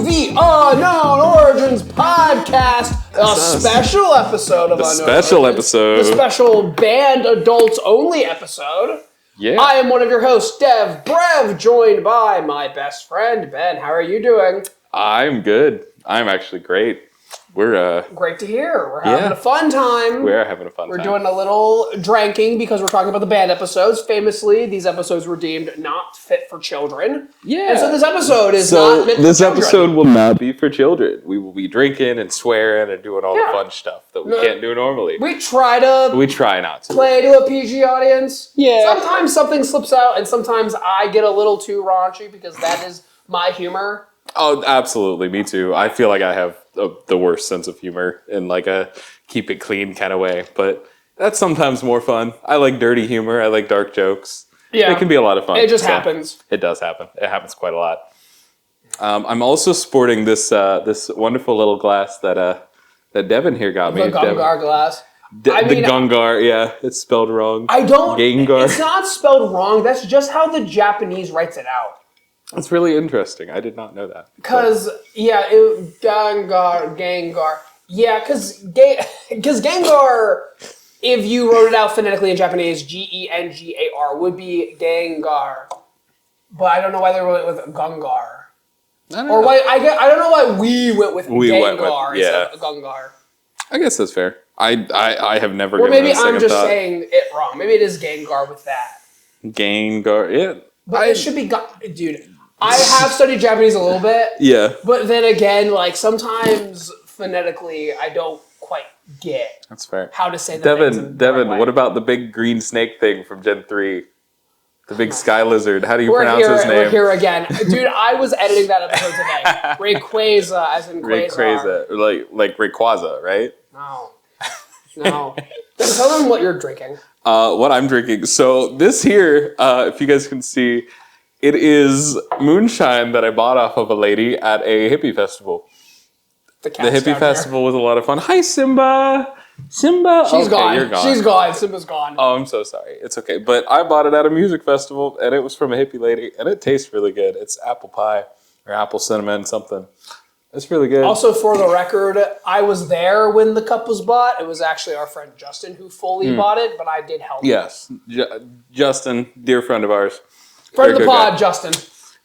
the Unown Origins podcast, a special episode of Unown Origins. The special banned adults only episode. Yeah. I am one of your hosts, DevBrev, joined by my best friend, Ben. How are you doing? I'm good. I'm actually great. We're great to hear. We're having a fun time. We are having a fun time. We're doing a little drinking because we're talking about the banned episodes. Famously, these episodes were deemed not fit for children. Yeah. And so this episode is not meant for this children. episode will not be for children. We will be drinking and swearing and doing all the fun stuff that we can't do normally. We try not to play to a PG audience. Yeah. Sometimes something slips out, and sometimes I get a little too raunchy because that is my humor. Oh, absolutely. Me too. I feel like I have the worst sense of humor in like a keep it clean kind of way, but that's sometimes more fun. I like dirty humor. I like dark jokes. Yeah. It can be a lot of fun. It just happens. It does happen. It happens quite a lot. I'm also sporting this this wonderful little glass that Devon here got me. The Gungar glass. The Gungar, yeah. It's spelled wrong. Gengar. It's not spelled wrong. That's just how the Japanese writes it out. That's really interesting. I did not know that. Because, Gengar. Yeah, because Gengar, if you wrote it out phonetically in Japanese, Gengar, would be Gengar. But I don't know why they wrote it with Gungar. I don't know why we went with Gengar instead of Gungar. I guess that's fair. I have never given it a second thought. Or maybe I'm just saying it wrong. Maybe it is Gengar with that. Gengar, yeah. But it should be... Dude... I have studied Japanese a little bit. Yeah. But then again, like, sometimes phonetically, I don't quite get how to say the things Devon, what about the big green snake thing from Gen 3? The big sky lizard. How do you pronounce his name? We're here again. Dude, I was editing that episode today. Rayquaza, as in Quasar. Like Rayquaza, right? No. Tell them what you're drinking. What I'm drinking. So this here, if you guys can see... It is moonshine that I bought off of a lady at a hippie festival. The hippie festival was a lot of fun. Hi, Simba. Simba. She's gone. You're gone. She's gone. Simba's gone. Oh, I'm so sorry. It's okay. But I bought it at a music festival, and it was from a hippie lady, and it tastes really good. It's apple pie or apple cinnamon something. It's really good. Also, for the record, I was there when the cup was bought. It was actually our friend Justin who fully bought it, but I did help him. Yes. Justin, dear friend of ours. Friend of the pod, Justin.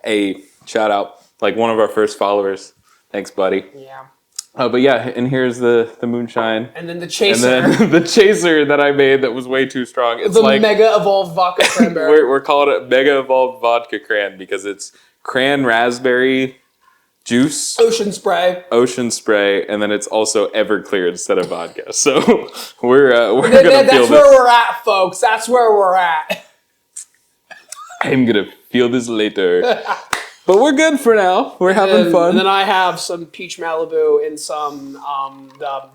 Hey, shout out. Like one of our first followers. Thanks, buddy. Yeah. But yeah, and here's the moonshine. And then the chaser. And then the chaser that I made that was way too strong. It's the Mega Evolved Vodka Cranberry. we're calling it Mega Evolved Vodka Cran because it's cran raspberry juice. Ocean spray. And then it's also Everclear instead of vodka. So we're going to feel this. That's where we're at, folks. That's where we're at. I'm going to feel this later. But we're good for now. We're having fun. And then I have some peach Malibu and some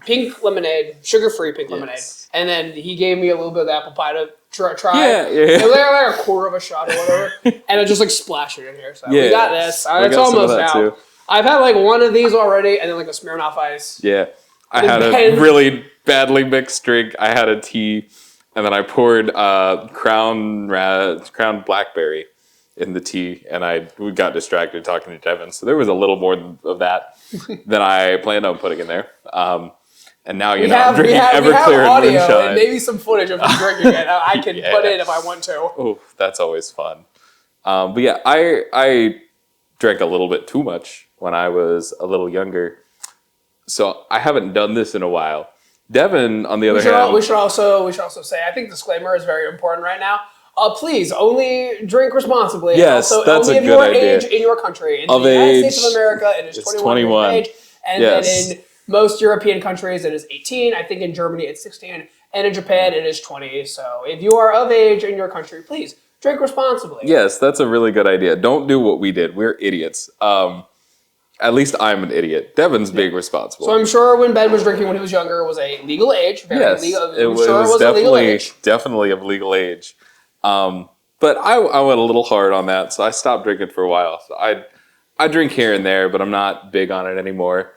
pink lemonade, sugar-free pink lemonade. And then he gave me a little bit of apple pie to try. Yeah. It was like a quarter of a shot or whatever. And I just like splashed it in here. So we got this. It's almost out. Too. I've had like one of these already and then like a Smirnoff Ice. Yeah. I had a really badly mixed drink. I had a tea. And then I poured Crown Blackberry in the tea, and we got distracted talking to Devon. So there was a little more of that than I planned on putting in there. And now I'm drinking Everclear and audio moonshine. And maybe some footage of me drinking it. I can put in if I want to. Oh, that's always fun. But yeah, I drank a little bit too much when I was a little younger. So I haven't done this in a while. Devon, on the other hand... We should also say, I think disclaimer is very important right now. Please, only drink responsibly. Yes, also, that's only a good idea. Only of your age in your country. In the United States of America, it is 21 years of age. And then in most European countries, it is 18. I think in Germany, it's 16. And in Japan, it is 20. So if you are of age in your country, please, drink responsibly. Yes, that's a really good idea. Don't do what we did. We're idiots. At least I'm an idiot. Devon's being responsible. So I'm sure when Ben was drinking when he was younger, it was a legal age. It was definitely of legal age. But I went a little hard on that, so I stopped drinking for a while. So I drink here and there, but I'm not big on it anymore.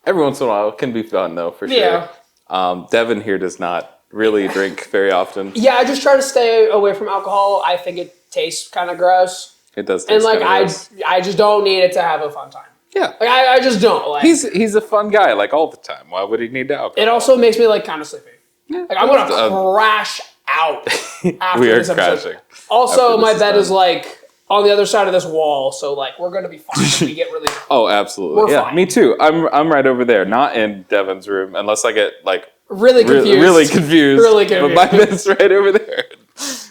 Every once in a while, it can be fun though, for sure. Yeah. Devon here does not really drink very often. Yeah, I just try to stay away from alcohol. I think it tastes kind of gross. It does taste kind of gross. I just don't need it to have a fun time. Yeah. Like I just don't like. He's a fun guy, like all the time. Why would he need alcohol? It also makes me like kind of sleepy. Yeah, Like I'm gonna crash out after we are this episode. crashing. Also, my bed done. is like on the other side of this wall, so like we're gonna be fine if we get really. Oh, absolutely. We're yeah, fine. me too. I'm right over there, not in Devon's room, unless I get like Really confused. really confused. Really confused. But my bed's right over there.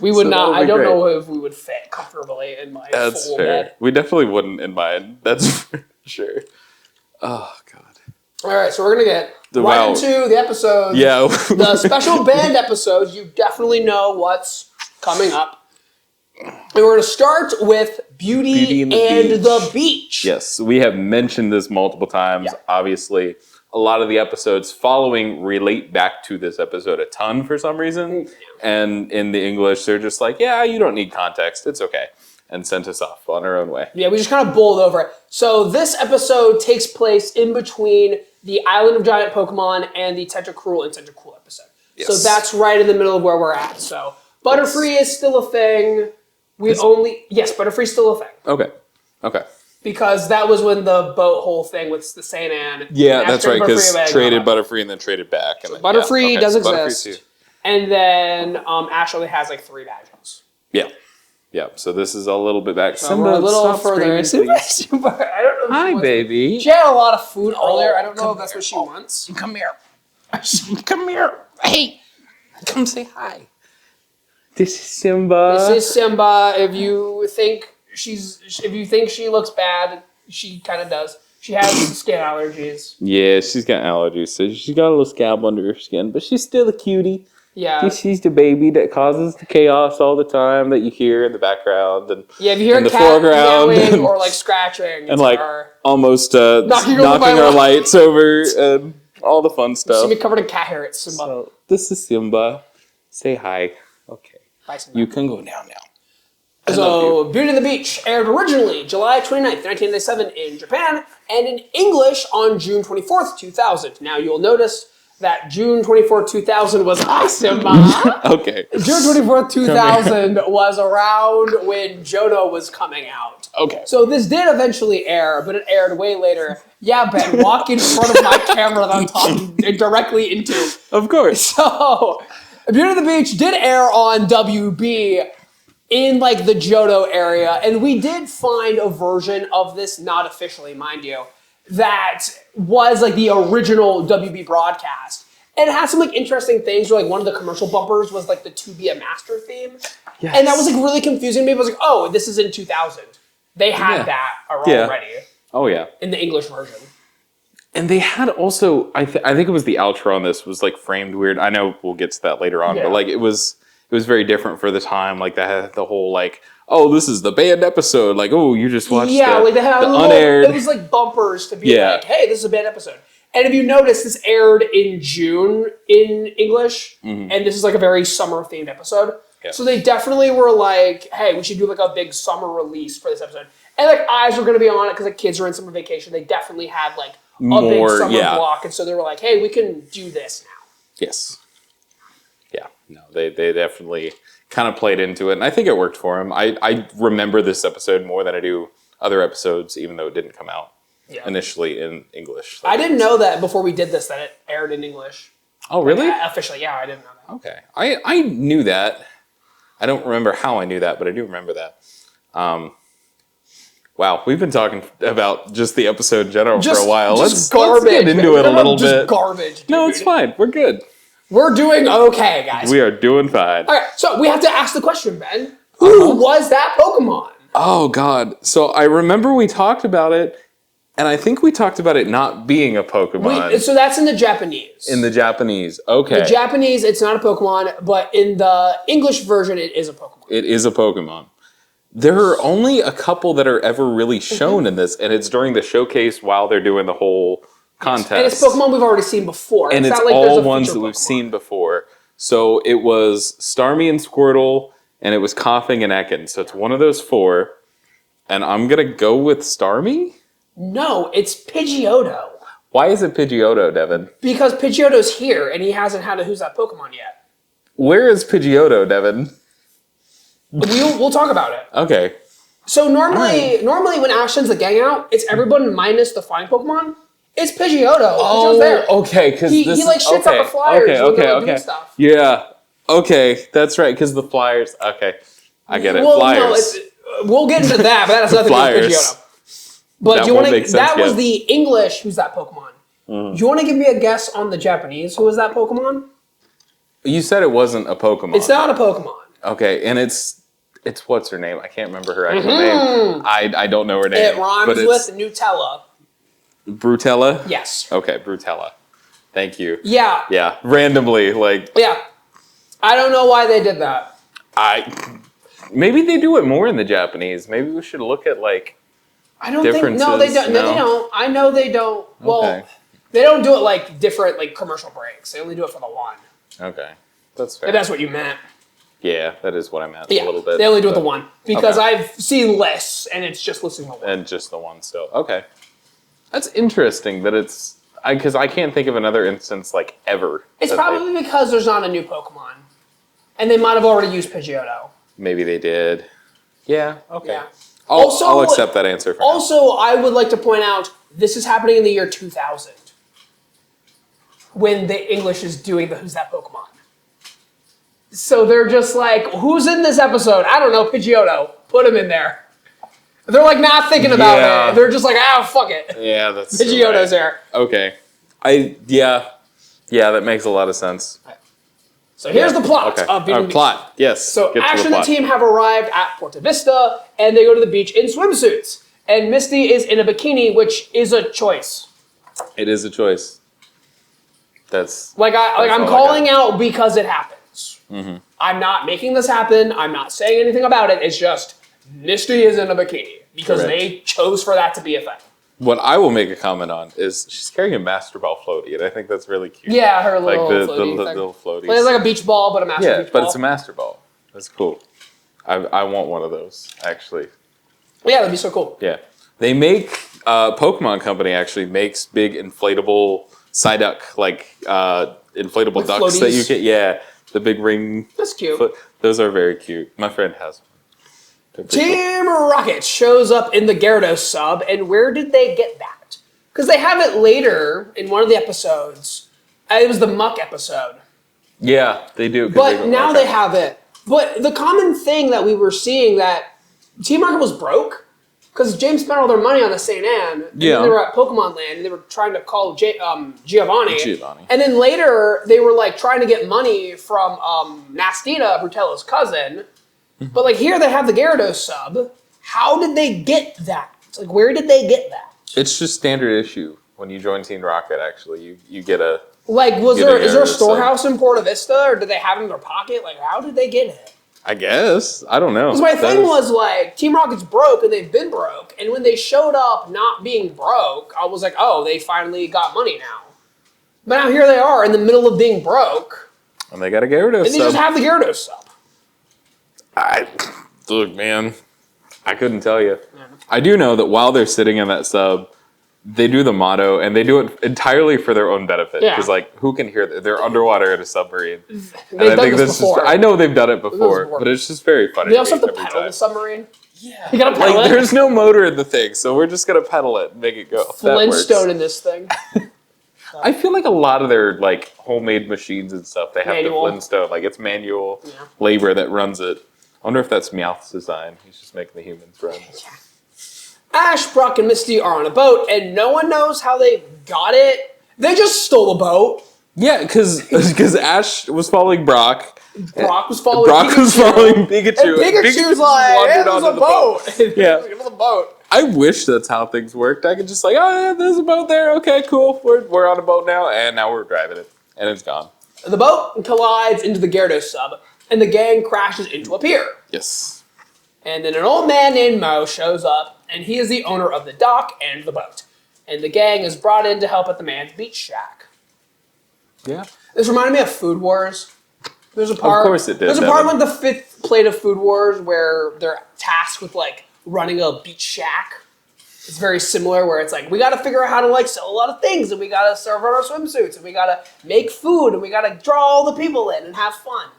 We would So not. that'll be I don't great. know if we would fit comfortably in my That's full fair. bed. We definitely wouldn't in mine. That's for sure. Oh God. All right, so we're gonna get Wow. into the episodes. Yeah. The special band episodes. You definitely know what's coming up. And we're gonna start with Beauty and the Beach. Yes, we have mentioned this multiple times. Yeah. Obviously, a lot of the episodes following relate back to this episode a ton for some reason. And in the English, they're just like, yeah, you don't need context. It's okay. And sent us off on our own way. Yeah, we just kind of bowled over it. So this episode takes place in between the Island of Giant Pokemon and the Tentacruel and Tentacool episode. Yes. So that's right in the middle of where we're at. So Butterfree is still a thing. Butterfree's still a thing. Okay. Because that was when the boat hole thing with the St. Anne. Yeah, and that's after right, because Butterfree traded Butterfree and then traded back. And Butterfree does Butterfree exist. too. And then Ash only has like 3 badges. Yeah, so this is a little bit back. So we're a little further. Simba, I don't know. If Hi, she wants- baby. She had a lot of food earlier. I don't know if that's what she wants. Come here. Come here. Hey, come say hi. This is Simba. This is Simba. If you think she looks bad, she kind of does. She has skin allergies. Yeah, she's got allergies, so she's got a little scab under her skin, but she's still a cutie. Yeah. She's the baby that causes the chaos all the time that you hear in the background and Yeah, if you hear in a the cat foreground meowing or like scratching, and like her. almost Knocking over my our lights. lights over and all the fun You stuff. see me covered in cat hair. It's Simba. So this is Simba. Say hi. Okay. Bye, Simba. You can go now. So, Beauty and the Beach aired originally July 29th, 1997 in Japan, and in English on June 24th, 2000. Now, you'll notice that June 24th, 2000 was Hi, Simba. Okay. June 24th, 2000 was around when Johto was coming out. Okay. So this did eventually air, but it aired way later. Yeah, Ben, walk in front of my camera that I'm talking directly into. Of course. So, Beauty and the Beach did air on WB in like the Johto area, and we did find a version of this, not officially, mind you, that was like the original WB broadcast. And it had some like interesting things where like one of the commercial bumpers was like the To Be a Master theme. Yes. And that was like really confusing to me. I was like, oh, this is in 2000. They had that already Oh yeah. in the English version. And they had also, I think it was the outro on this was like framed weird. I know we'll get to that later on, but like it was very different for the time. Like that had the whole like, oh, this is the band episode. Like, oh, you just watched like they had the a little, unaired. it was like bumpers to be like, hey, this is a band episode. And if you notice, this aired in June in English, and this is like a very summer-themed episode. Yeah. So they definitely were like, hey, we should do like a big summer release for this episode. And like eyes were going to be on it because like kids are in summer vacation. They definitely had like a big summer block. And so they were like, hey, we can do this now. Yes. Yeah. No, they definitely kind of played into it. And I think it worked for them. I remember this episode more than I do other episodes, even though it didn't come out initially in English. So I didn't know that before we did this, that it aired in English. Oh, really? Officially, yeah, I didn't know that. Okay. I knew that. I don't remember how I knew that, but I do remember that. Wow, we've been talking about just the episode in general for a while. Let's get into it a little bit. Garbage. Dude. No, it's fine. We're good. We're doing okay, guys. We are doing fine. All right, so we have to ask the question, Ben. Who was that Pokemon? Oh, God. So I remember we talked about it, and I think we talked about it not being a Pokemon. So that's in the Japanese. In the Japanese. Okay. The Japanese, it's not a Pokemon, but in the English version, it is a Pokemon. It is a Pokemon. There are only a couple that are ever really shown in this, and it's during the showcase while they're doing the whole contest. And it's Pokemon we've already seen before. And it's not like all there's a ones feature that we've Pokemon. seen before. So it was Starmie and Squirtle, and it was Coughing and Ekans. So it's one of those four. And I'm going to go with Starmie? No, it's Pidgeotto. Why is it Pidgeotto, Devon? Because Pidgeotto's here, and he hasn't had a Who's That Pokemon yet. Where is Pidgeotto, Devon? We'll talk about it. Okay. So normally when Ash sends the gang out, it's everyone minus the flying Pokemon. It's Pidgeotto. Pidgeotto's there. Okay, because he like shits out the flyers when they're doing stuff. Yeah. Okay, that's right. Because the flyers. Okay, I get it. Well, flyers. no, we'll get into that, but that has nothing to do with Pidgeotto. But do you want to? That was the English. Who's that Pokemon? Do you want to give me a guess on the Japanese? Who is that Pokemon? You said it wasn't a Pokemon. It's not a Pokemon. Okay, and it's what's her name? I can't remember her actual name. I don't know her name. It rhymes with Nutella. Brutella? Yes. Okay, Brutella. Thank you. Yeah. Yeah. Randomly, like. Yeah. I don't know why they did that. Maybe they do it more in the Japanese. Maybe we should look at like. I don't think. No, they don't. No, they don't. I know they don't. Well, they don't do it like different like commercial breaks. They only do it for the one. Okay, that's fair. If that's what you meant. Yeah, that is what I meant a little bit. They only do it the one because I've seen less, and it's just listing the one. And just the one still. Okay, that's interesting that it's because I can't think of another instance like ever. It's probably because there's not a new Pokemon, and they might have already used Pidgeotto. Maybe they did. Yeah. Okay. Yeah. I'll accept that answer. For now. I would like to point out this is happening in the year 2000, when the English is doing the Who's That Pokemon. So they're just like, who's in this episode? I don't know, Pidgeotto. Put him in there. They're like not thinking about it. They're just like, fuck it. Yeah, that's Pidgeotto's there. Okay. That makes a lot of sense. So here's the plot of Beauty and the Beast. Plot, yes. So Ash and the team have arrived at Porta Vista, and they go to the beach in swimsuits. And Misty is in a bikini, which is a choice. It is a choice. That's I'm calling out because it happens. Mm-hmm. I'm not making this happen. I'm not saying anything about it. It's just Misty is in a bikini because they chose for that to be a thing. What I will make a comment on is she's carrying a Master Ball floaty, and I think that's really cute. Yeah, her little little floaties. Well, it's like a beach ball, but a Master Beach ball. But it's a Master Ball. That's cool. I want one of those, actually. Yeah, that'd be so cool. Yeah. They make, Pokemon Company actually makes big inflatable Psyduck, inflatable with ducks floaties that you get. Yeah, the big ring. That's cute. Those are very cute. My friend has one. Team Rocket shows up in the Gyarados sub, and where did they get that? Because they have it later in one of the episodes. It was the Muck episode. Yeah, they do. But now they have it. But the common thing that we were seeing that Team Rocket was broke because James spent all their money on the St. Anne. And then they were at Pokemon Land, and they were trying to call Giovanni. And then later, they were like trying to get money from Nastina, Brutella's cousin. But here they have the Gyarados sub. How did they get that? Where did they get that? It's just standard issue when you join Team Rocket. Actually, you get a is there a storehouse in Porta Vista, or did they have it in their pocket? How did they get it? I guess I don't know. Because my thing was Team Rocket's broke and they've been broke, and when they showed up not being broke, I was like, oh, they finally got money now. But now here they are in the middle of being broke, and they got a Gyarados sub. And they just have the Gyarados sub. Look, man, I couldn't tell you. Yeah. I do know that while they're sitting in that sub, they do the motto, and they do it entirely for their own benefit. Because, who can hear that? They're underwater in a submarine. They've done this before. I know they've done it before, but it's just very funny. They also have to pedal the submarine. Yeah. You gotta pedal it. There's no motor in the thing, so we're just gonna pedal it and make it go. Flintstone in this thing. I feel like a lot of their homemade machines and stuff, they have the Flintstone. It's manual labor that runs it. I wonder if that's Meowth's design. He's just making the humans run. Yeah. Ash, Brock, and Misty are on a boat, and no one knows how they got it. They just stole a boat. Yeah, because Ash was following Brock. Brock was following Pikachu. And Pikachu's like, hey, there's a boat. Yeah. There's a boat. I wish that's how things worked. I could just there's a boat there. Okay, cool. We're on a boat now, and now we're driving it. And it's gone. The boat collides into the Gyarados sub, and the gang crashes into a pier. Yes. And then an old man named Mo shows up, and he is the owner of the dock and the boat. And the gang is brought in to help at the man's beach shack. Yeah. This reminded me of Food Wars. There's a part. Of course it did. There's a part with the 5th plate of Food Wars where they're tasked with running a beach shack. It's very similar where it's we got to figure out how to sell a lot of things, and we got to serve our swimsuits, and we got to make food, and we got to draw all the people in and have fun.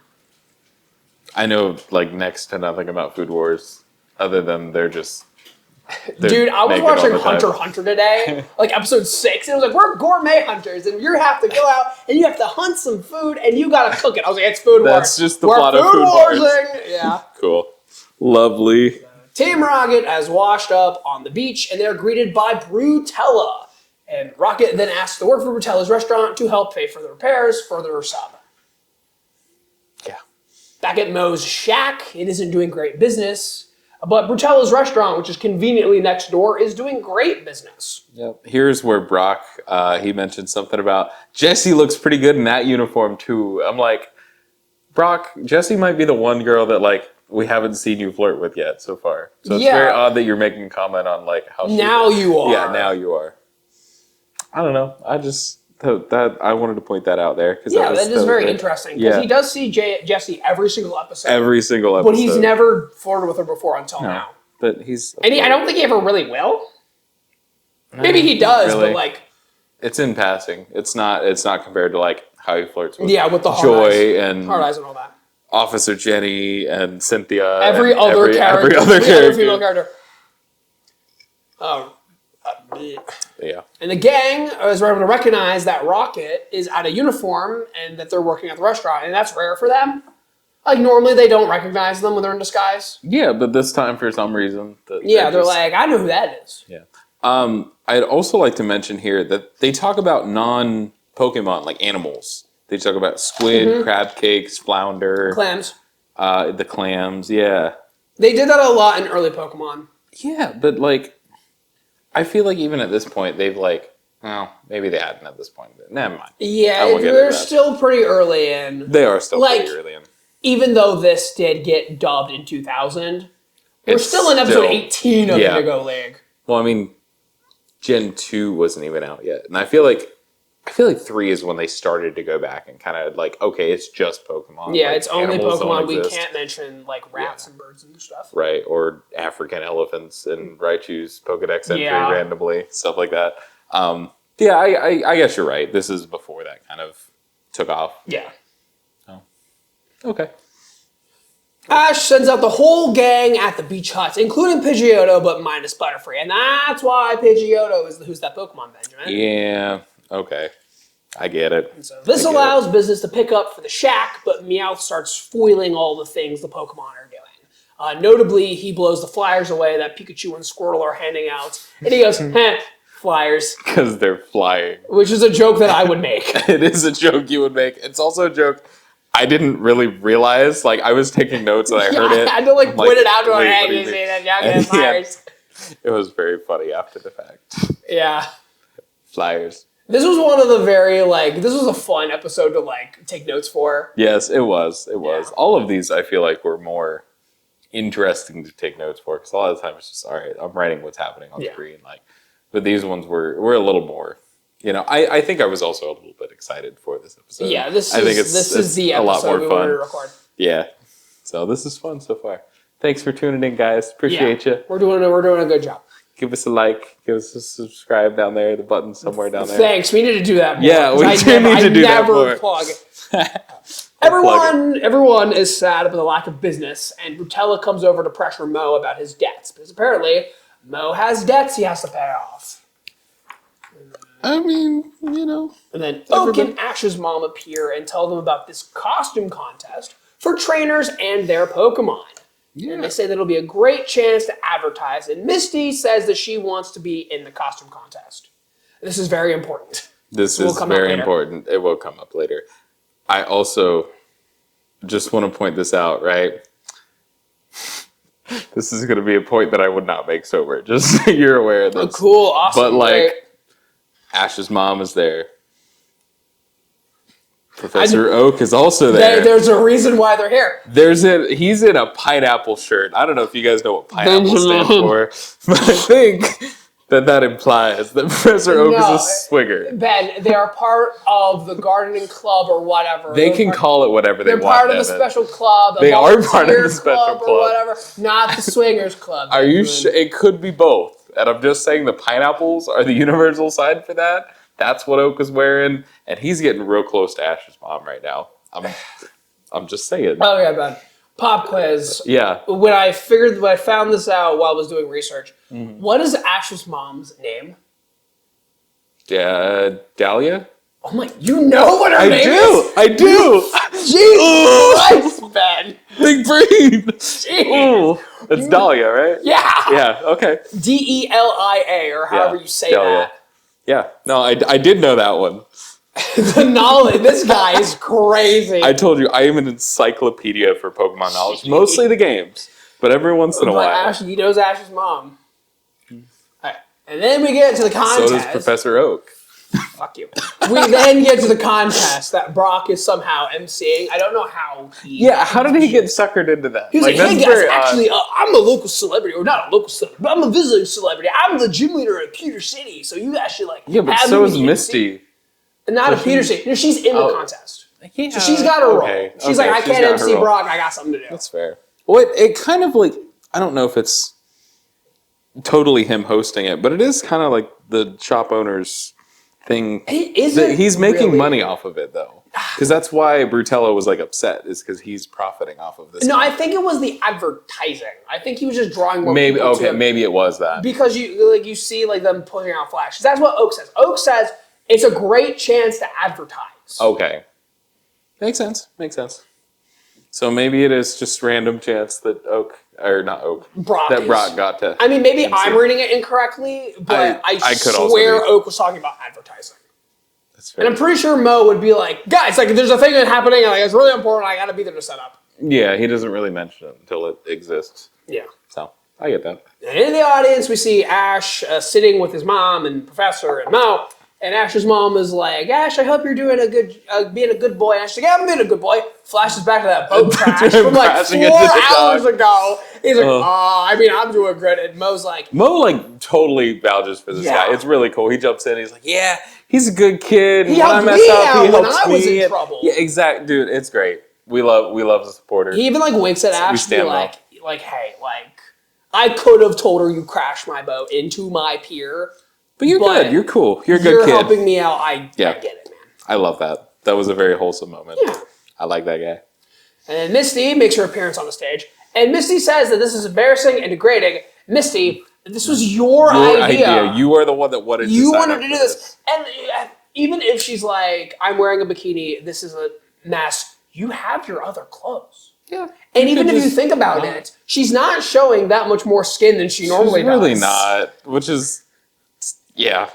I know next to nothing about Food Wars. other than they're Dude, I was naked watching all the time. Hunter x Hunter today, like episode 6, and it was like, we're gourmet hunters, and you have to go out and you have to hunt some food, and you gotta cook it. I was like, it's Food Wars. That's just the We're plot of Food Wars. Warsing. Yeah. Cool. Lovely. Team Rocket has washed up on the beach, and they're greeted by Brutella. And Rocket then asks to work for Brutella's restaurant to help pay for the repairs for their sub. Yeah. Back at Moe's shack, it isn't doing great business. But Brutella's restaurant, which is conveniently next door, is doing great business. Yep. Here's where Brock, he mentioned something about Jessie looks pretty good in that uniform too. I'm like, Brock, Jessie might be the one girl that like we haven't seen you flirt with yet so far. So it's very odd that you're making a comment on like how now you are. Yeah, now you are. I don't know. I just that I wanted to point that out there because that is very interesting because he does see Jessie every single episode. Every single episode, but he's never flirted with her before until now. But he's I don't think he ever really will. Maybe he does, really. But like it's in passing. It's not compared to like how he flirts with with the Joy and Hard Eyes and all that. Officer Jenny and Cynthia. Every other female character. Yeah. And the gang is able to recognize that Rocket is out of uniform and that they're working at the restaurant, and that's rare for them. Like normally they don't recognize them when they're in disguise. Yeah, but this time for some reason, they're like, I know who that is. Yeah. I'd also like to mention here that they talk about non-Pokemon like animals. They talk about squid, crab cakes, flounder, clams, the clams. Yeah. They did that a lot in early Pokemon. Yeah, but like. I feel like even at this point, they've like, well, maybe they hadn't at this point. But never mind. Yeah, they're still pretty early in. They are still pretty early in. Even though this did get dubbed in 2000, we're still in episode 18 of Indigo League. Well, I mean, Gen 2 wasn't even out yet. And I feel like 3 is when they started to go back and kind of like, okay, it's just Pokemon. Yeah, like, it's only Pokemon. We can't mention like rats and birds and stuff. Right, or African elephants and Raichu's Pokedex entry randomly, stuff like that. I guess you're right. This is before that kind of took off. Yeah. Oh. Okay. Ash sends out the whole gang at the beach huts, including Pidgeotto, but minus Butterfree. And that's why Pidgeotto is who's that Pokemon, Benjamin. Yeah. Okay, I get it. And so this allows business to pick up for the shack, but Meowth starts foiling all the things the Pokemon are doing. Notably, he blows the flyers away that Pikachu and Squirtle are handing out, and he goes, flyers. Because they're flying. Which is a joke that I would make. It is a joke you would make. It's also a joke I didn't really realize. Like, I was taking notes and I heard it. I had to point it out to my head and say that Young flyers. It was very funny after the fact. Yeah. Flyers. This was one of the very, this was a fun episode to, take notes for. Yes, it was. It was. All of these, I feel like, were more interesting to take notes for, because a lot of the time it's just, all right, I'm writing what's happening on screen. But these ones were a little more, I think I was also a little bit excited for this episode. Yeah, this is the episode a lot more we fun. wanted to record. Yeah. So this is fun so far. Thanks for tuning in, guys. Appreciate you. We're doing a good job. Give us a like. Give us a subscribe down there. The button somewhere down there. Thanks. We need to do that more. Yeah, we do need to do that more. Plug. Everyone is sad about the lack of business, and Brutella comes over to pressure Mo about his debts, because apparently Mo has debts he has to pay off. I mean, And then Oak and Ash's mom appear and tell them about this costume contest for trainers and their Pokemon. Yeah. And they say that it'll be a great chance to advertise. And Misty says that she wants to be in the costume contest. This is very important. This is very important. It will come up later. I also just want to point this out, right? This is going to be a point that I would not make sober. Just so you're aware of this. Oh, cool. Awesome. But Ash's mom is there. Professor Oak is also there. There's a reason why they're here. He's in a pineapple shirt. I don't know if you guys know what pineapple stands for, but I think that implies that Professor Oak is a swinger. Ben, they are part of the gardening club or whatever. They can call it whatever they want. They're part of the special club. They are part of the special club or whatever. Not the swingers club. Are you sure? It could be both. And I'm just saying the pineapples are the universal sign for that. That's what Oak is wearing, and he's getting real close to Ash's mom right now. I'm just saying. Oh yeah, Ben. Pop quiz. Yeah. When I found this out while I was doing research, what is Ash's mom's name? Yeah, Dahlia? Oh my, you know what her name is? I do! Jesus Christ, Ben. Big brain! Jeez. Ooh. That's Dahlia, right? Yeah. Yeah, okay. Delia, or however you say Dahlia. that. Yeah, no, I did know that one. The knowledge, this guy is crazy. I told you, I am an encyclopedia for Pokemon knowledge. Mostly the games, but every once in a while. He knows Ash's mom. All right. And then we get to the contest. So does Professor Oak. Fuck you. We then get to the contest that Brock is somehow emceeing. I don't know how he... Yeah, how did he get suckered into that? He was like, hey guys, actually, I'm a local celebrity. Or not a local celebrity, but I'm a visiting celebrity. I'm the gym leader at Peter City. So you guys should, like... Yeah, but so is Misty. Not a Peter City. No, she's in the contest. Yeah, so she's got a role. She's like, I can't MC Brock. I got something to do. That's fair. Well, it kind of like... I don't know if it's totally him hosting it, but it is kind of like the shop owner's thing. He's making money off of it, though. Because that's why Brutello was like upset, is because he's profiting off of this. No, I think it was the advertising. I think he was just drawing more people to him. Maybe it was that. Because you see like them putting out flashes. That's what Oak says. Oak says it's a great chance to advertise. Okay. Makes sense. So maybe it is just random chance that Brock got to. I mean, maybe I'm reading it incorrectly, but I swear Oak was talking about advertising. That's fair. And I'm pretty sure Mo would be like, guys, like there's a thing that's happening, and like it's really important. I got to be there to set up. Yeah, he doesn't really mention it until it exists. Yeah. So I get that. And in the audience, we see Ash sitting with his mom and Professor and Mo. And Ash's mom is like, Ash, I hope you're doing being a good boy. And Ash's like, yeah, I'm being a good boy. Flashes back to that boat crash from like 4 hours ago. He's like, I mean, I'm doing good. And Mo's like... Mo, like, totally vouches for this guy. It's really cool. He jumps in. He's like, yeah, he's a good kid. He helped me out when I was in trouble. Yeah, exactly. Dude, it's great. We love the supporter. He even, like, winks at Ash and be like, hey, like, I could have told her you crashed my boat into my pier. But you're good. You're cool. You're a good kid. You're helping me out. I get it, man. I love that. That was a very wholesome moment. Yeah. I like that guy. And then Misty makes her appearance on the stage. And Misty says that this is embarrassing and degrading. Misty, this was your idea. You are the one that wanted to You wanted to do this. And even if she's like, I'm wearing a bikini, this is a mask, you have your other clothes. Yeah. And even if you think about it, she's not showing that much more skin than she normally does. Really not. Which is... Yeah.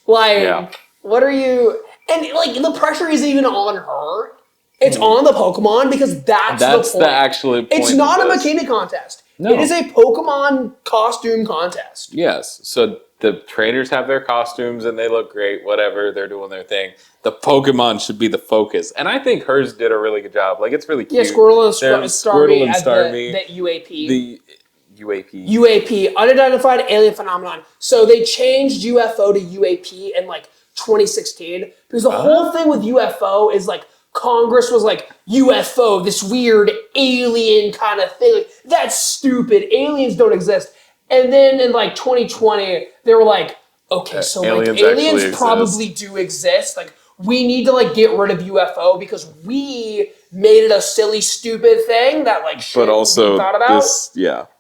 Like, what are you... And, like, the pressure isn't even on her. It's on the Pokemon because that's the point. The actual point. It's not a bikini contest. No. It is a Pokemon costume contest. Yes. So the trainers have their costumes and they look great. Whatever. They're doing their thing. The Pokemon should be the focus. And I think hers did a really good job. Like, it's really cute. Yeah, Squirtle and Starmie as the UAP. The UAP. UAP, unidentified alien phenomenon. So they changed UFO to UAP in like 2016 because the whole thing with UFO is like Congress was like UFO, this weird alien kind of thing. Like, that's stupid. Aliens don't exist. And then in like 2020, they were like, okay, so aliens probably do exist. Like we need to like get rid of UFO because we made it a silly, stupid thing that like shit we thought about.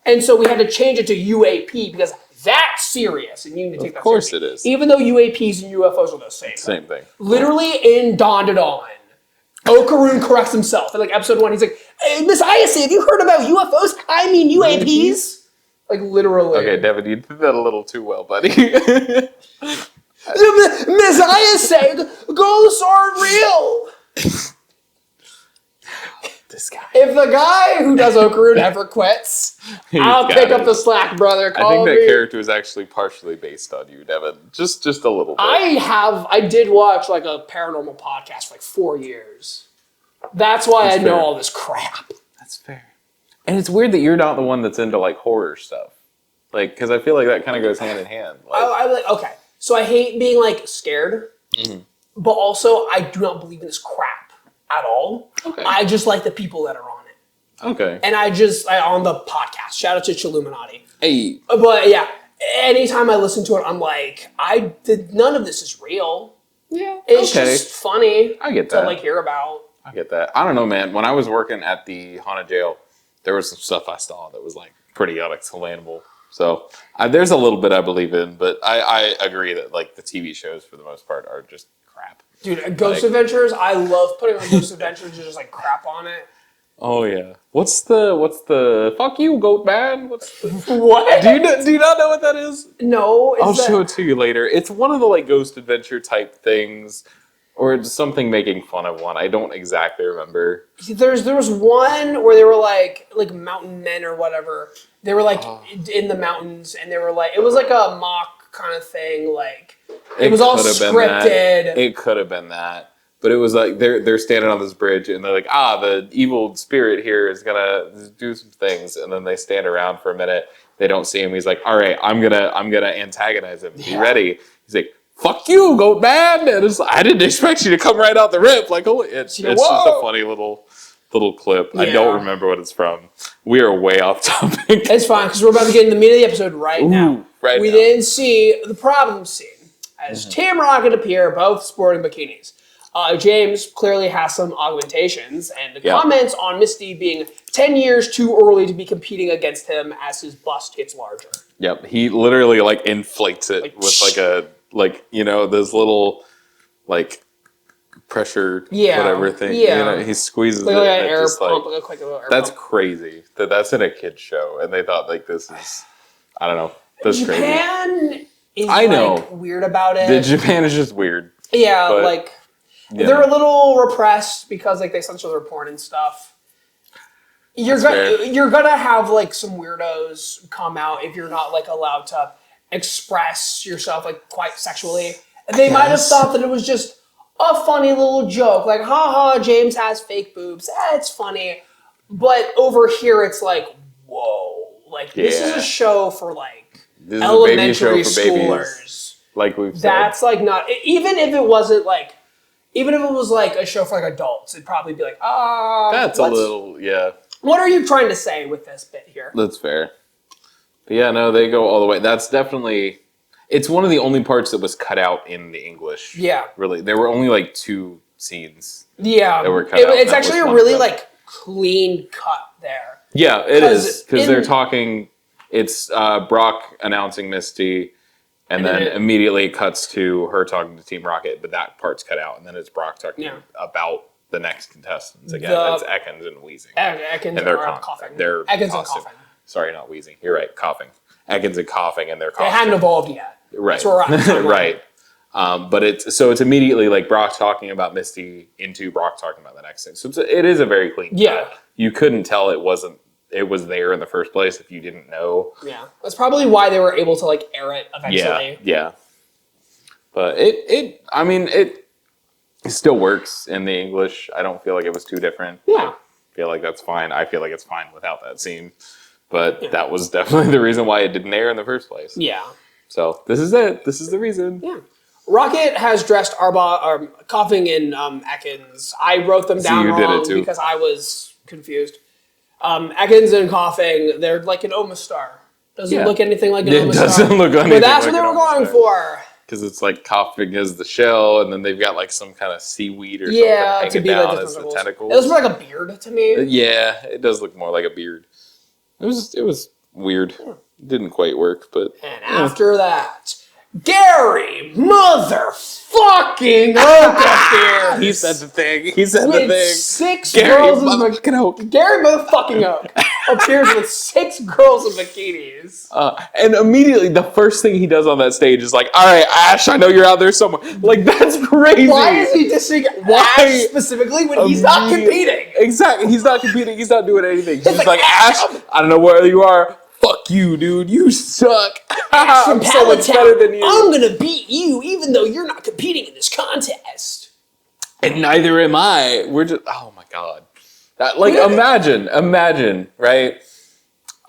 And so we had to change it to UAP because that's serious, and you need to take that seriously. Of course it is. Even though UAPs and UFOs are the same. Same thing. Literally in Dawn to Dawn, Okaroon corrects himself. In like episode 1, he's like, hey, Miss Ayase, have you heard about UFOs? I mean UAPs. Like literally. Okay, Devon, you did that a little too well, buddy. Miss Ayase, ghosts aren't real. This guy. If the guy who does Okaroon ever quits, I'll pick up the slack, brother. I think that character is actually partially based on you, Devon. Just a little bit. I did watch like a paranormal podcast for like 4 years. That's why I know all this crap. That's fair. And it's weird that you're not the one that's into like horror stuff. Like, because I feel like that kind of goes hand in hand. Like, I'm like, okay. So I hate being like scared, but also I do not believe in this crap at all. Okay. I just like the people that are on it. Okay. And I on the podcast, shout out to Chilluminati. Hey. But yeah, anytime I listen to it, I'm like, none of this is real. Yeah. It's just funny. I get that. To like hear about. I get that. I don't know, man. When I was working at the haunted jail, there was some stuff I saw that was like pretty unexplainable. So there's a little bit I believe in, but I agree that like the TV shows for the most part are just crap. Dude, Ghost Adventures, I love putting on Ghost Adventures to just like crap on it. Oh yeah. What's the fuck you, goat man? What's the, what? Do you not know what that is? No. I'll show it to you later. It's one of the like Ghost Adventure type things, or it's something making fun of one. I don't exactly remember. There was one where they were like mountain men or whatever. They were like in the mountains, and they were like it was like a mock kind of thing. Like it was all scripted. It could have been that. But it was like they're standing on this bridge and they're like, the evil spirit here is gonna do some things, and then they stand around for a minute. They don't see him. He's like, all right, I'm gonna antagonize him. Be ready. He's like, fuck you, goat man. And it's like, I didn't expect you to come right out the rip. Like, it's just a funny little clip. Yeah. I don't remember what it's from. We are way off topic. It's fine because we're about to get in the meat of the episode now. We then see the problem scene as Team Rocket appear, both sporting bikinis. James clearly has some augmentations and comments on Misty being 10 years too early to be competing against him as his bust gets larger. Yep, he literally like inflates it with those little like pressure whatever thing. Yeah, he squeezes like it. Like an air pump, like a quick little air that's pump. Crazy that's in a kid's show, and they thought like this is, I don't know. That's Japan crazy. Is I know. Like, weird about it. Japan is just weird. Yeah, but, like. They're a little repressed because like they censor their porn and stuff. You're gonna have like some weirdos come out if you're not like allowed to express yourself like quite sexually. And they might have thought that it was just a funny little joke, like haha, James has fake boobs. It's funny. But over here it's like, whoa, like this is a show for like elementary schoolers. Like we've said. That's like not even if it wasn't like. Even if it was like a show for like adults, it'd probably be like, that's a little, yeah. What are you trying to say with this bit here? That's fair. But yeah, no, they go all the way. That's definitely, it's one of the only parts that was cut out in the English. Yeah. Really. There were only like 2 scenes. Yeah. That were cut out. It's actually a really like clean cut there. Yeah, it is. Because they're talking, it's Brock announcing Misty. And then immediately it cuts to her talking to Team Rocket, but that part's cut out. And then it's Brock talking about the next contestants. Again, it's Ekans and Wheezing. Ekans and they're coughing. They're Ekans and coughing. Sorry, not Wheezing. You're right, coughing. Ekans and coughing, and they're coughing. They hadn't evolved yet. Right. That's where we're at. Right. But it's immediately like Brock talking about Misty into Brock talking about the next thing. So it is a very clean cut. You couldn't tell it was there in the first place if you didn't know. Yeah. That's probably why they were able to like air it eventually. Yeah. But it still works in the English. I don't feel like it was too different. Yeah. I feel like that's fine. I feel like it's fine without that scene. But that was definitely the reason why it didn't air in the first place. Yeah. So this is it. This is the reason. Yeah. Rocket has dressed Coughing and Ekans. I wrote them down wrong because I was confused. Ekans and Coughing, they're like an Omastar. Doesn't look anything like an Omastar. It doesn't look anything But that's what they were going for. Because it's like Coughing is the shell, and then they've got like some kind of seaweed or something hanging down as the tentacles. It looks more like a beard to me. Yeah, it does look more like a beard. It was weird. It didn't quite work, but... And after that... Gary motherfucking Oak appears. He said the thing. He said the thing. 6 girls in Oak. Gary motherfucking Oak appears with 6 girls in bikinis. And immediately the first thing he does on that stage is like, all right, Ash, I know you're out there somewhere. Like, that's crazy. Why is he dissing Ash specifically when he's not competing? Exactly. He's not competing. He's not doing anything. He's just like, Ash, I don't know where you are. Fuck you, dude. You suck. I'm so much better than you. I'm going to beat you even though you're not competing in this contest. And neither am I. We're just, oh my God. Imagine, right?